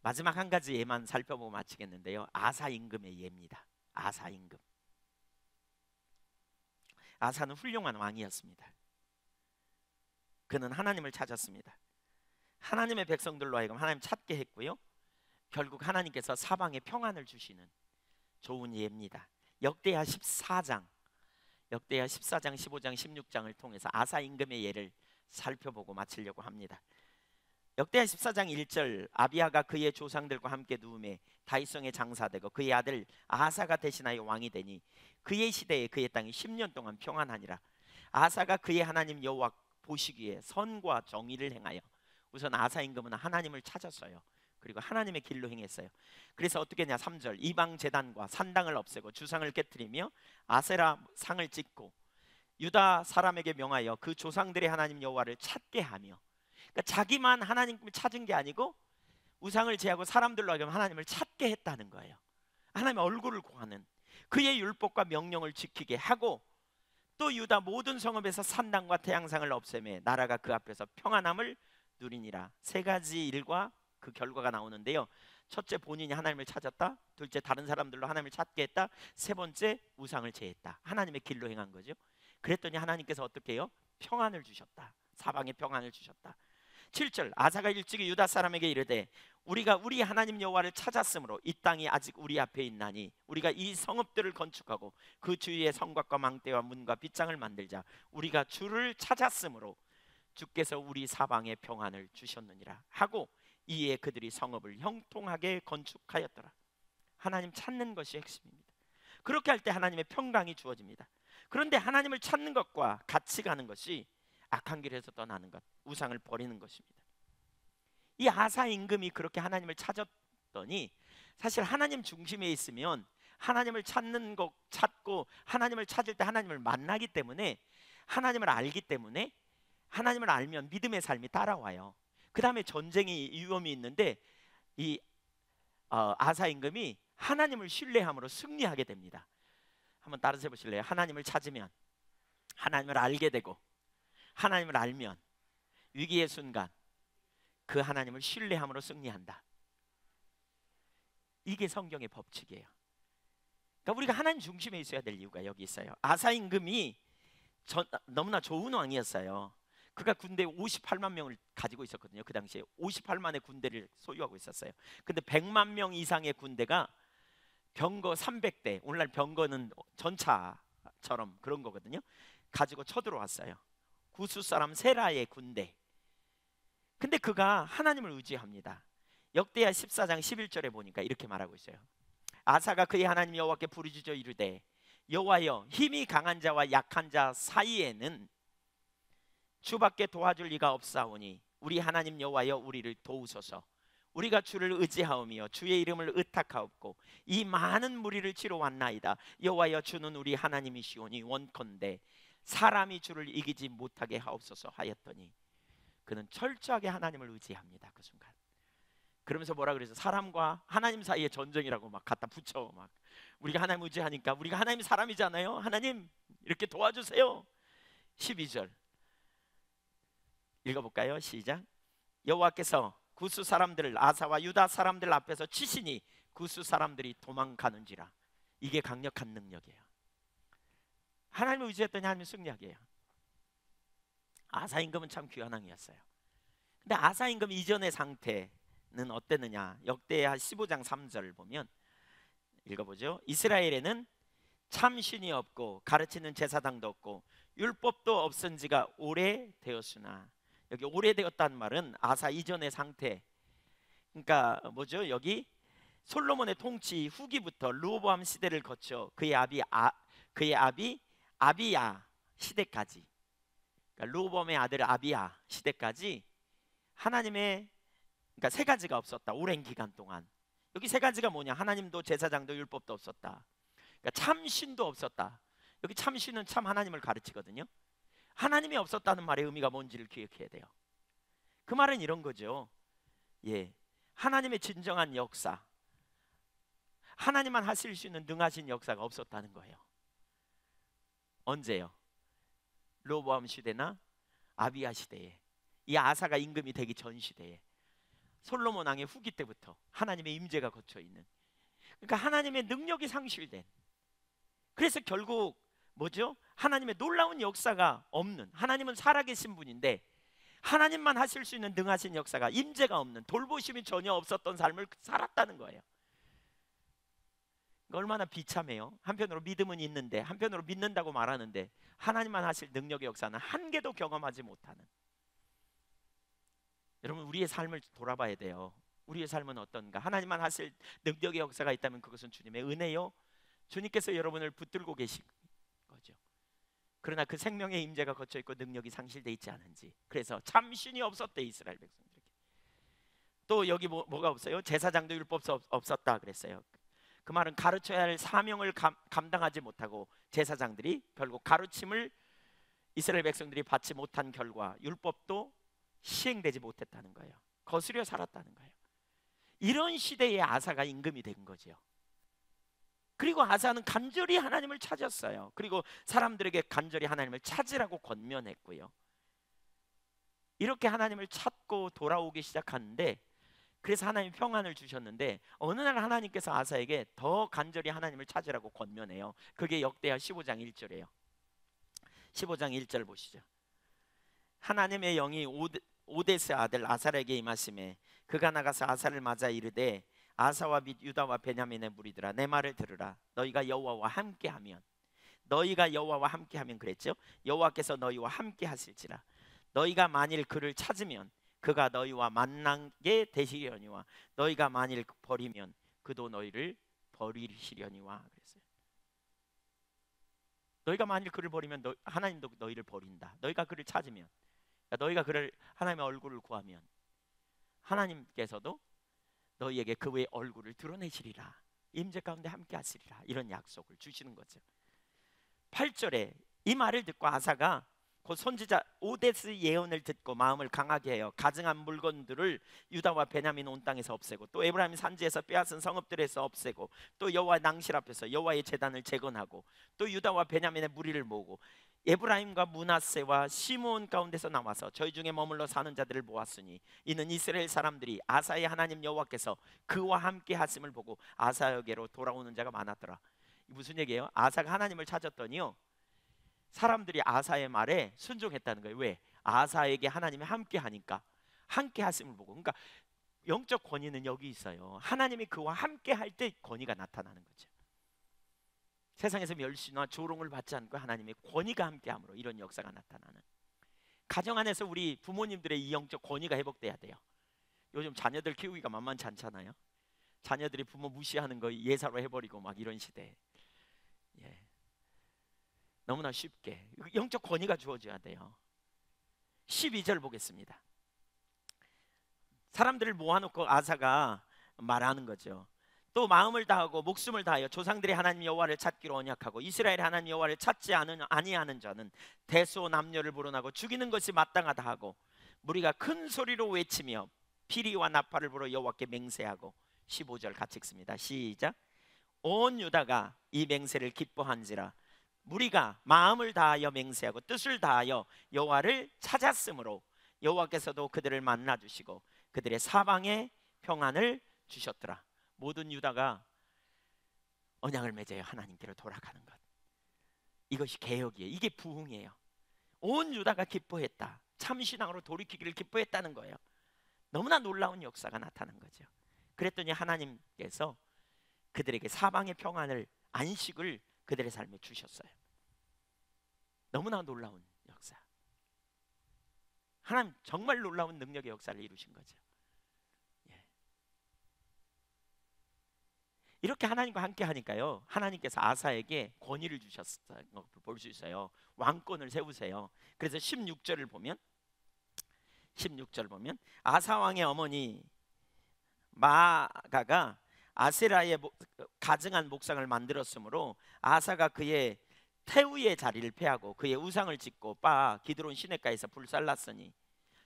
마지막 한 가지 예만 살펴보고 마치겠는데요, 아사 임금의 예입니다. 아사 임금. 아사는 훌륭한 왕이었습니다. 그는 하나님을 찾았습니다. 하나님의 백성들로 하여금 하나님 찾게 했고요, 결국 하나님께서 사방에 평안을 주시는 좋은 예입니다. 역대하 14장, 15장, 16장을 통해서 아사 임금의 예를 살펴보고 마치려고 합니다. 역대하 14장 1절, 아비야가 그의 조상들과 함께 누움에 다윗성에 장사되고 그의 아들 아사가 대신하여 왕이 되니 그의 시대에 그의 땅이 10년 동안 평안하니라. 아사가 그의 하나님 여호와 보시기에 선과 정의를 행하여, 우선 아사 임금은 하나님을 찾았어요. 그리고 하나님의 길로 행했어요. 그래서 어떻게 했냐, 3절, 이방 제단과 산당을 없애고 주상을 깨뜨리며 아세라 상을 찍고 유다 사람에게 명하여 그 조상들의 하나님 여호와를 찾게 하며, 그러니까 자기만 하나님을 찾은 게 아니고 우상을 제하고 사람들로 하여금 하나님을 찾게 했다는 거예요. 하나님의 얼굴을 구하는, 그의 율법과 명령을 지키게 하고, 또 유다 모든 성읍에서 산당과 태양상을 없애매 나라가 그 앞에서 평안함을 누리니라. 세 가지 일과 그 결과가 나오는데요. 첫째, 본인이 하나님을 찾았다. 둘째, 다른 사람들로 하나님을 찾게 했다. 세 번째, 우상을 제했다. 하나님의 길로 행한 거죠. 그랬더니 하나님께서 어떻게 해요? 평안을 주셨다. 사방에 평안을 주셨다. 7절, 아사가 일찍이 유다 사람에게 이르되 우리가 우리 하나님 여호와를 찾았으므로 이 땅이 아직 우리 앞에 있나니 우리가 이 성읍들을 건축하고 그 주위에 성곽과 망대와 문과 빗장을 만들자. 우리가 주를 찾았으므로 주께서 우리 사방에 평안을 주셨느니라 하고, 이에 그들이 성읍을 형통하게 건축하였더라. 하나님 찾는 것이 핵심입니다. 그렇게 할 때 하나님의 평강이 주어집니다. 그런데 하나님을 찾는 것과 같이 가는 것이 악한 길에서 떠나는 것, 우상을 버리는 것입니다. 이 아사 임금이 그렇게 하나님을 찾았더니, 사실 하나님 중심에 있으면 하나님을 찾는 것, 찾고 하나님을 찾을 때 하나님을 만나기 때문에, 하나님을 알기 때문에, 하나님을 알면 믿음의 삶이 따라와요. 그 다음에 전쟁이 위험이 있는데 이 아사 임금이 하나님을 신뢰함으로 승리하게 됩니다. 한번 따라서 해보실래요? 하나님을 찾으면, 하나님을 알게 되고, 하나님을 알면 위기의 순간 그 하나님을 신뢰함으로 승리한다. 이게 성경의 법칙이에요. 그러니까 우리가 하나님 중심에 있어야 될 이유가 여기 있어요. 아사 임금이 너무나 좋은 왕이었어요. 그가 군대 58만 명을 가지고 있었거든요. 그 당시에 58만의 군대를 소유하고 있었어요. 근데 100만 명 이상의 군대가 병거 300대, 오늘날 병거는 전차처럼 그런 거거든요, 가지고 쳐들어왔어요. 구스 사람 세라의 군대. 근데 그가 하나님을 의지합니다. 역대하 14장 11절에 보니까 이렇게 말하고 있어요. 아사가 그의 하나님 여호와께 부르짖어 이르되 여호와여, 힘이 강한 자와 약한 자 사이에는 주밖에 도와줄 이가 없사오니 우리 하나님 여호와여, 우리를 도우소서. 우리가 주를 의지하오며 주의 이름을 의탁하옵고 이 많은 무리를 치러 왔나이다. 여호와여, 주는 우리 하나님이시오니 원컨대 사람이 주를 이기지 못하게 하옵소서 하였더니, 그는 철저하게 하나님을 의지합니다. 그 순간. 그러면서 뭐라 그래서 사람과 하나님 사이의 전쟁이라고 막 갖다 붙여. 막 우리가 하나님 의지하니까, 우리가 하나님 사람이잖아요, 하나님 이렇게 도와주세요. 12절 읽어볼까요? 시작. 여호와께서 구스 사람들을 아사와 유다 사람들 앞에서 치시니 구스 사람들이 도망가는지라. 이게 강력한 능력이에요. 하나님을 의지했더니 하나님이 승리하게 해요. 아사 임금은 참 귀한 왕이었어요. 근데 아사 임금 이전의 상태는 어땠느냐? 역대하 15장 3절 보면 읽어보죠. 이스라엘에는 참 신이 없고 가르치는 제사장도 없고 율법도 없은 지가 오래되었으나, 여기 오래되었다는 말은 아사 이전의 상태. 그러니까 뭐죠? 여기 솔로몬의 통치 후기부터 르호보암 시대를 거쳐 그의 아비 아비야 시대까지, 그러니까 르호보암의 아들 아비야 시대까지 하나님의, 그러니까 세 가지가 없었다. 오랜 기간 동안. 여기 세 가지가 뭐냐? 하나님도 제사장도 율법도 없었다. 그러니까 참신도 없었다. 여기 참신은 참 하나님을 가르치거든요. 하나님이 없었다는 말의 의미가 뭔지를 기억해야 돼요. 그 말은 이런 거죠. 예, 하나님의 진정한 역사, 하나님만 하실 수 있는 능하신 역사가 없었다는 거예요. 언제요? 르호보암 시대나 아비야 시대에, 이 아사가 임금이 되기 전 시대에, 솔로몬 왕의 후기 때부터 하나님의 임재가 거쳐 있는, 그러니까 하나님의 능력이 상실된, 그래서 결국 뭐죠? 하나님의 놀라운 역사가 없는, 하나님은 살아계신 분인데 하나님만 하실 수 있는 능하신 역사가, 임재가 없는, 돌보심이 전혀 없었던 삶을 살았다는 거예요. 얼마나 비참해요. 한편으로 믿음은 있는데, 한편으로 믿는다고 말하는데 하나님만 하실 능력의 역사는 한 개도 경험하지 못하는. 여러분, 우리의 삶을 돌아봐야 돼요. 우리의 삶은 어떤가? 하나님만 하실 능력의 역사가 있다면 그것은 주님의 은혜요, 주님께서 여러분을 붙들고 계신 거죠. 그러나 그 생명의 임재가 거쳐 있고 능력이 상실되어 있지 않은지, 그래서 참신이 없었대, 이스라엘 백성들에게. 또 여기 뭐가 없어요? 제사장도 율법 없었다 그랬어요. 그 말은 가르쳐야 할 사명을 감당하지 못하고 제사장들이 결국 가르침을 이스라엘 백성들이 받지 못한 결과 율법도 시행되지 못했다는 거예요. 거스려 살았다는 거예요. 이런 시대에 아사가 임금이 된 거죠. 그리고 아사는 간절히 하나님을 찾았어요. 그리고 사람들에게 간절히 하나님을 찾으라고 권면했고요. 이렇게 하나님을 찾고 돌아오기 시작하는데, 그래서 하나님이 평안을 주셨는데 어느 날 하나님께서 아사에게 더 간절히 하나님을 찾으라고 권면해요. 그게 역대하 15장 1절이에요. 15장 1절 보시죠. 하나님의 영이 오데스 아들 아사에게 임하심에 그가 나가서 아사를 맞아 이르되 아사와 및 유다와 베냐민의 무리들아 내 말을 들으라. 너희가 여호와와 함께하면, 너희가 여호와와 함께하면 그랬죠. 여호와께서 너희와 함께 하실지라. 너희가 만일 그를 찾으면 그가 너희와 만나게 되시려니와 너희가 만일 버리면 그도 너희를 버리시려니와 그랬어요. 너희가 만일 그를 버리면 하나님도 너희를 버린다. 너희가 그를 찾으면, 그러니까 너희가 그를 하나님의 얼굴을 구하면 하나님께서도 너희에게 그의 얼굴을 드러내시리라. 임재 가운데 함께 하시리라. 이런 약속을 주시는 거죠. 8절에 이 말을 듣고 아사가 곧 선지자 오데스 예언을 듣고 마음을 강하게 해요. 가증한 물건들을 유다와 베냐민 온 땅에서 없애고 또 에브라임 산지에서 빼앗은 성읍들에서 없애고 또 여호와의 낭실 앞에서 여호와의 제단을 재건하고 또 유다와 베냐민의 무리를 모으고 에브라임과 므낫세와 시므온 가운데서 나와서 저희 중에 머물러 사는 자들을 모았으니 이는 이스라엘 사람들이 아사의 하나님 여호와께서 그와 함께 하심을 보고 아사에게로 돌아오는 자가 많았더라. 무슨 얘기예요? 아사가 하나님을 찾았더니요, 사람들이 아사의 말에 순종했다는 거예요. 왜? 아사에게 하나님이 함께 하니까, 함께 하심을 보고. 그러니까 영적 권위는 여기 있어요. 하나님이 그와 함께 할 때 권위가 나타나는 거죠. 세상에서 멸시나 조롱을 받지 않고 하나님의 권위가 함께함으로 이런 역사가 나타나는. 가정 안에서 우리 부모님들의 이 영적 권위가 회복돼야 돼요. 요즘 자녀들 키우기가 만만치 않잖아요. 자녀들이 부모 무시하는 거 예사로 해버리고 막 이런 시대. 예. 너무나 쉽게 영적 권위가 주어져야 돼요. 12절 보겠습니다. 사람들을 모아놓고 아사가 말하는 거죠. 또 마음을 다하고 목숨을 다하여 조상들이 하나님 여호와를 찾기로 언약하고 이스라엘의 하나님 여호와를 찾지 아니하는 자는 대소 남녀를 불어나고 죽이는 것이 마땅하다 하고 무리가 큰 소리로 외치며 피리와 나팔을 불어 여호와께 맹세하고. 15절 같이 읽습니다. 시작. 온 유다가 이 맹세를 기뻐한지라 무리가 마음을 다하여 맹세하고 뜻을 다하여 여호와를 찾았으므로 여호와께서도 그들을 만나 주시고 그들의 사방에 평안을 주셨더라. 모든 유다가 언약을 맺어요. 하나님께로 돌아가는 것. 이것이 개혁이에요. 이게 부흥이에요. 온 유다가 기뻐했다. 참신앙으로 돌이키기를 기뻐했다는 거예요. 너무나 놀라운 역사가 나타난 거죠. 그랬더니 하나님께서 그들에게 사방의 평안을, 안식을 그들의 삶에 주셨어요. 너무나 놀라운 역사. 하나님 정말 놀라운 능력의 역사를 이루신 거죠. 이렇게 하나님과 함께 하니까요, 하나님께서 아사에게 권위를 주셨어요. 볼 수 있어요. 왕권을 세우세요. 그래서 16절을 보면 아사 왕의 어머니 마가가 아세라의 가증한 목상을 만들었으므로 아사가 그의 태우의 자리를 폐하고 그의 우상을 짓고 기드론 시내가에서 불살랐으니.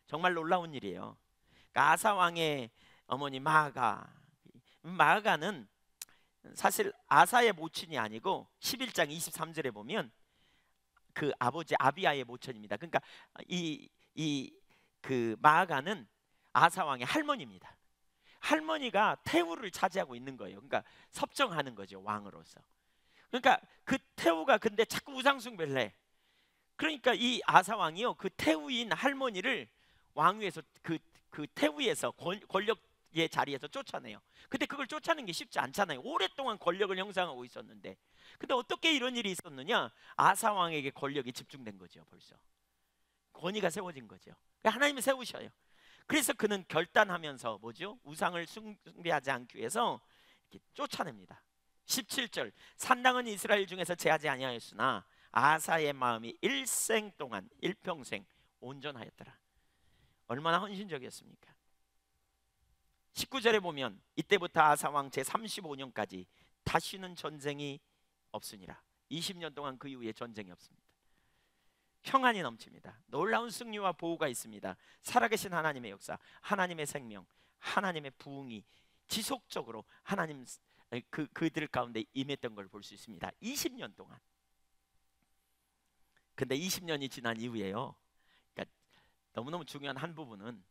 정말 놀라운 일이에요. 그러니까 아사 왕의 어머니 마가는 사실 아사의 모친이 아니고 11장 23절에 보면 그 아버지 아비야의 모친입니다. 그러니까 그 마가는 아사 왕의 할머니입니다. 할머니가 태우를 차지하고 있는 거예요. 그러니까 섭정하는 거죠, 왕으로서. 그러니까 그 태우가 근데 자꾸 우상숭배를 해. 그러니까 이 아사 왕이요, 그 태우인 할머니를 왕위에서 그 태우에서 권력의 자리에서 쫓아내요. 근데 그걸 쫓아내는 게 쉽지 않잖아요. 오랫동안 권력을 형성하고 있었는데. 근데 어떻게 이런 일이 있었느냐? 아사 왕에게 권력이 집중된 거죠. 벌써 권위가 세워진 거죠. 하나님이 세우셔요. 그래서 그는 결단하면서 우상을 숭배하지 않기 위해서 이렇게 쫓아냅니다. 17절. 산당은 이스라엘 중에서 제하지 아니하였으나 아사의 마음이 일평생 온전하였더라. 얼마나 헌신적이었습니까? 19절에 보면 이때부터 아사 왕 제35년까지 다시는 전쟁이 없으니라. 20년 동안 그 이후에 전쟁이 없습니다. 평안이 넘칩니다. 놀라운 승리와 보호가 있습니다. 살아계신 하나님의 역사, 하나님의 생명, 하나님의 부흥이 지속적으로 그들 가운데 임했던 걸 볼 수 있습니다. 20년 동안. 근데 20년이 지난 이후에요, 그러니까 너무너무 중요한 한 부분은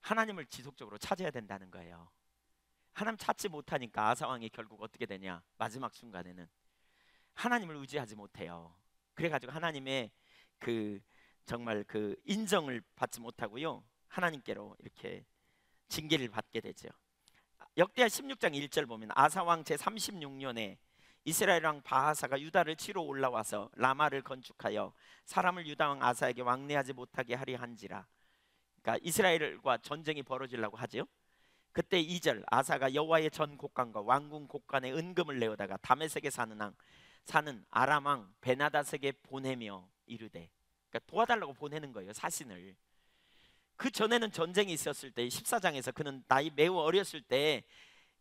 하나님을 지속적으로 찾아야 된다는 거예요. 하나님 찾지 못하니까 아사 왕이 결국 어떻게 되냐? 마지막 순간에는 하나님을 의지하지 못해요. 그래가지고 하나님의 그 정말 그 인정을 받지 못하고요, 하나님께로 이렇게 징계를 받게 되죠. 역대하 16장 1절 보면 아사 왕 제 36년에 이스라엘 왕 바하사가 유다를 치러 올라와서 라마를 건축하여 사람을 유다 왕 아사에게 왕래하지 못하게 하리 한지라. 그러니까 이스라엘과 전쟁이 벌어지려고 하죠. 그때 2절 아사가 여호와의 전 곡간과 왕궁 곡간에 은금을 내어다가 다메섹에 사는 아람 왕 베나닷에게 보내며 이르되, 그러니까 도와달라고 보내는 거예요, 사신을. 그 전에는 전쟁이 있었을 때 14장에서 그는 나이 매우 어렸을 때,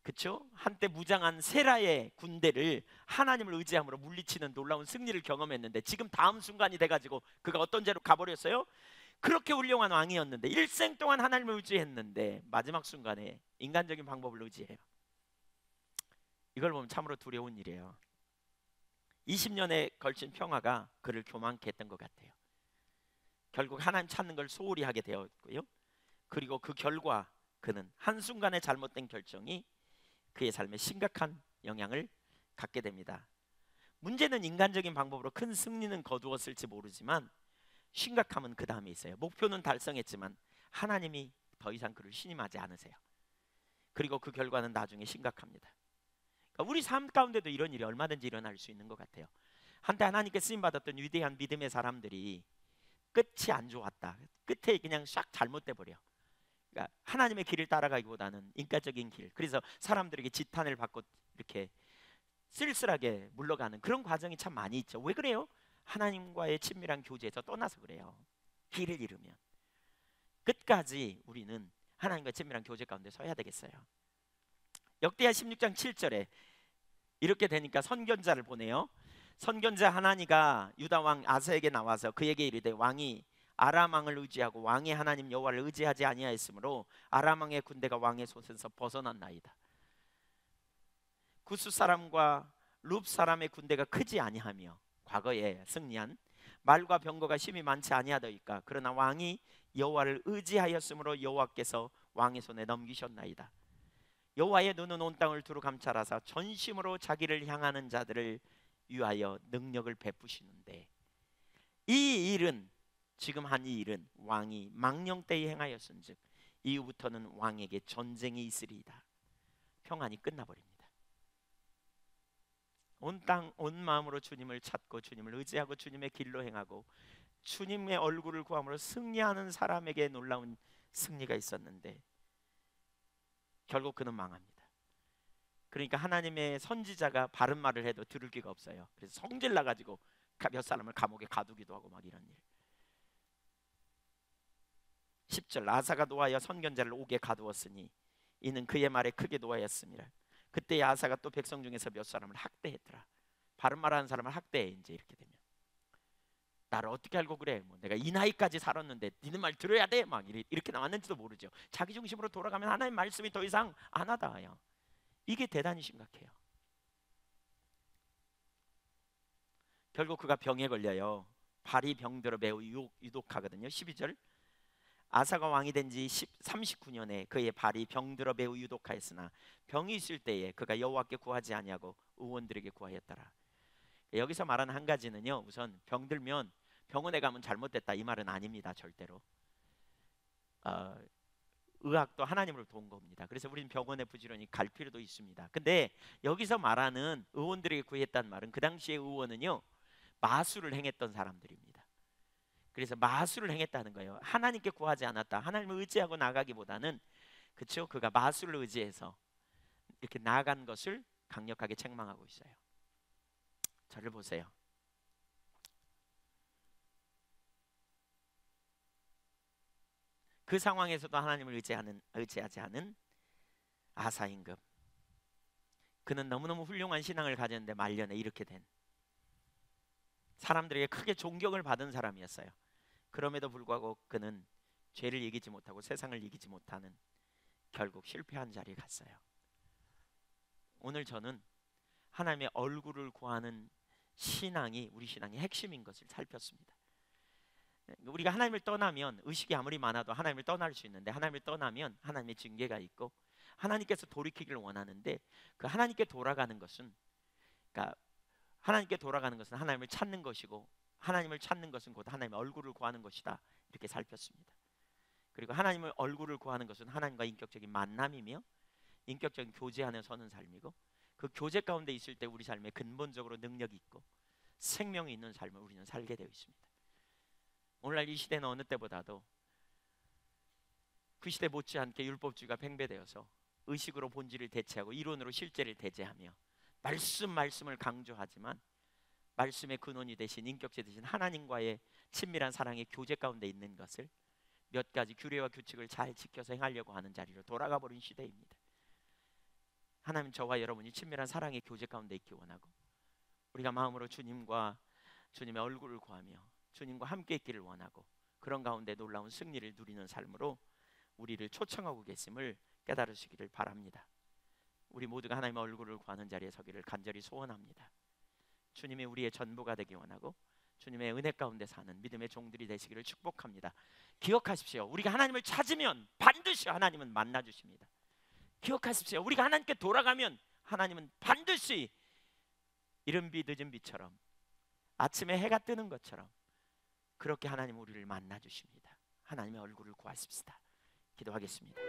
그쵸? 한때 무장한 세라의 군대를 하나님을 의지함으로 물리치는 놀라운 승리를 경험했는데, 지금 다음 순간이 돼가지고 그가 어떤 죄로 가버렸어요? 그렇게 훌륭한 왕이었는데, 일생 동안 하나님을 의지했는데 마지막 순간에 인간적인 방법을 의지해요. 이걸 보면 참으로 두려운 일이에요. 20년에 걸친 평화가 그를 교만케 했던 것 같아요. 결국 하나님 찾는 걸 소홀히 하게 되었고요, 그리고 그 결과 그는 한순간의 잘못된 결정이 그의 삶에 심각한 영향을 갖게 됩니다. 문제는 인간적인 방법으로 큰 승리는 거두었을지 모르지만 심각함은 그 다음에 있어요. 목표는 달성했지만 하나님이 더 이상 그를 신임하지 않으세요. 그리고 그 결과는 나중에 심각합니다. 그러니까 우리 삶 가운데도 이런 일이 얼마든지 일어날 수 있는 것 같아요. 한때 하나님께 쓰임받았던 위대한 믿음의 사람들이 끝이 안 좋았다, 끝에 그냥 싹 잘못돼 버려. 그러니까 하나님의 길을 따라가기보다는 인간적인 길, 그래서 사람들에게 지탄을 받고 이렇게 쓸쓸하게 물러가는 그런 과정이 참 많이 있죠. 왜 그래요? 하나님과의 친밀한 교제에서 떠나서 그래요. 길을 잃으면. 끝까지 우리는 하나님과 친밀한 교제 가운데 서야 되겠어요. 역대하 16장 7절에 이렇게 되니까 선견자를 보내요. 선견자 하나니가 유다 왕 아사에게 나와서 그에게 이르되, 왕이 아람 왕을 의지하고 왕의 하나님 여호와를 의지하지 아니하였으므로 아람 왕의 군대가 왕의 손에서 벗어났나이다. 구스 사람과 룹 사람의 군대가 크지 아니하며 과거에 승리한 말과 병거가 힘이 많지 아니하더이까. 그러나 왕이 여호와를 의지하였으므로 여호와께서 왕의 손에 넘기셨나이다. 여호와의 눈은 온 땅을 두루 감찰하사 전심으로 자기를 향하는 자들을 위하여 능력을 베푸시는데, 이 일은, 지금 한 이 일은 왕이 망령 때에 행하였은즉 이후부터는 왕에게 전쟁이 있으리이다. 평안이 끝나버립니다. 온 땅 온 마음으로 주님을 찾고 주님을 의지하고 주님의 길로 행하고 주님의 얼굴을 구함으로 승리하는 사람에게 놀라운 승리가 있었는데 결국 그는 망합니다. 그러니까 하나님의 선지자가 바른 말을 해도 들을 귀가 없어요. 그래서 성질 나가지고 몇 사람을 감옥에 가두기도 하고 막 이런 일. 10절 아사가 노하여 선견자를 옥에 가두었으니 이는 그의 말에 크게 노하였습니다. 그때 아사가 또 백성 중에서 몇 사람을 학대했더라. 바른 말하는 사람을 학대해. 이제 이렇게 되면 나를 어떻게 알고 그래? 뭐 내가 이 나이까지 살았는데 니네 말 들어야 돼? 막 이렇게 나왔는지도 모르죠. 자기 중심으로 돌아가면 하나님 말씀이 더 이상 안 하다요. 이게 대단히 심각해요. 결국 그가 병에 걸려요. 발이 병들어 매우 유독하거든요. 12절 아사가 왕이 된 지 39년에 그의 발이 병들어 매우 유독하였으나 병이 있을 때에 그가 여호와께 구하지 아니하고 의원들에게 구하였더라. 여기서 말하는 한 가지는요, 우선 병들면 병원에 가면 잘못됐다 이 말은 아닙니다. 절대로. 의학도 하나님으로 도운 겁니다. 그래서 우리는 병원에 부지런히 갈 필요도 있습니다. 근데 여기서 말하는 의원들에게 구했다는 말은 그 당시의 의원은요, 마술을 행했던 사람들입니다. 그래서 마술을 행했다는 거예요. 하나님께 구하지 않았다. 하나님을 의지하고 나가기보다는, 그렇죠? 그가 마술을 의지해서 이렇게 나아간 것을 강력하게 책망하고 있어요. 저를 보세요. 그 상황에서도 하나님을 의지하지 않은 아사 임금. 그는 너무너무 훌륭한 신앙을 가졌는데 말년에 이렇게 된, 사람들에게 크게 존경을 받은 사람이었어요. 그럼에도 불구하고 그는 죄를 이기지 못하고 세상을 이기지 못하는 결국 실패한 자리에 갔어요. 오늘 저는 하나님의 얼굴을 구하는 신앙이 우리 신앙의 핵심인 것을 살폈습니다. 우리가 하나님을 떠나면 의식이 아무리 많아도 하나님을 떠날 수 있는데, 하나님을 떠나면 하나님의 징계가 있고 하나님께서 돌이키기를 원하는데, 그 하나님께 돌아가는 것은, 그러니까 하나님께 돌아가는 것은 하나님을 찾는 것이고, 하나님을 찾는 것은 곧 하나님의 얼굴을 구하는 것이다, 이렇게 살폈습니다. 그리고 하나님의 얼굴을 구하는 것은 하나님과 인격적인 만남이며 인격적인 교제 안에 서는 삶이고, 그 교제 가운데 있을 때 우리 삶에 근본적으로 능력이 있고 생명이 있는 삶을 우리는 살게 되어 있습니다. 오늘날 이 시대는 어느 때보다도 그 시대 못지않게 율법주의가 팽배되어서 의식으로 본질을 대체하고 이론으로 실제를 대체하며 말씀을 강조하지만, 말씀의 근원이 되신, 인격체 되신 하나님과의 친밀한 사랑의 교제 가운데 있는 것을 몇 가지 규례와 규칙을 잘 지켜서 행하려고 하는 자리로 돌아가 버린 시대입니다. 하나님, 저와 여러분이 친밀한 사랑의 교제 가운데 있기 원하고, 우리가 마음으로 주님과 주님의 얼굴을 구하며 주님과 함께 있기를 원하고, 그런 가운데 놀라운 승리를 누리는 삶으로 우리를 초청하고 계심을 깨달으시기를 바랍니다. 우리 모두가 하나님의 얼굴을 구하는 자리에 서기를 간절히 소원합니다. 주님이 우리의 전부가 되기 원하고 주님의 은혜 가운데 사는 믿음의 종들이 되시기를 축복합니다. 기억하십시오. 우리가 하나님을 찾으면 반드시 하나님은 만나주십니다. 기억하십시오. 우리가 하나님께 돌아가면 하나님은 반드시 이른 비 늦은 비처럼, 아침에 해가 뜨는 것처럼 그렇게 하나님 우리를 만나주십니다. 하나님의 얼굴을 구하십시다. 기도하겠습니다.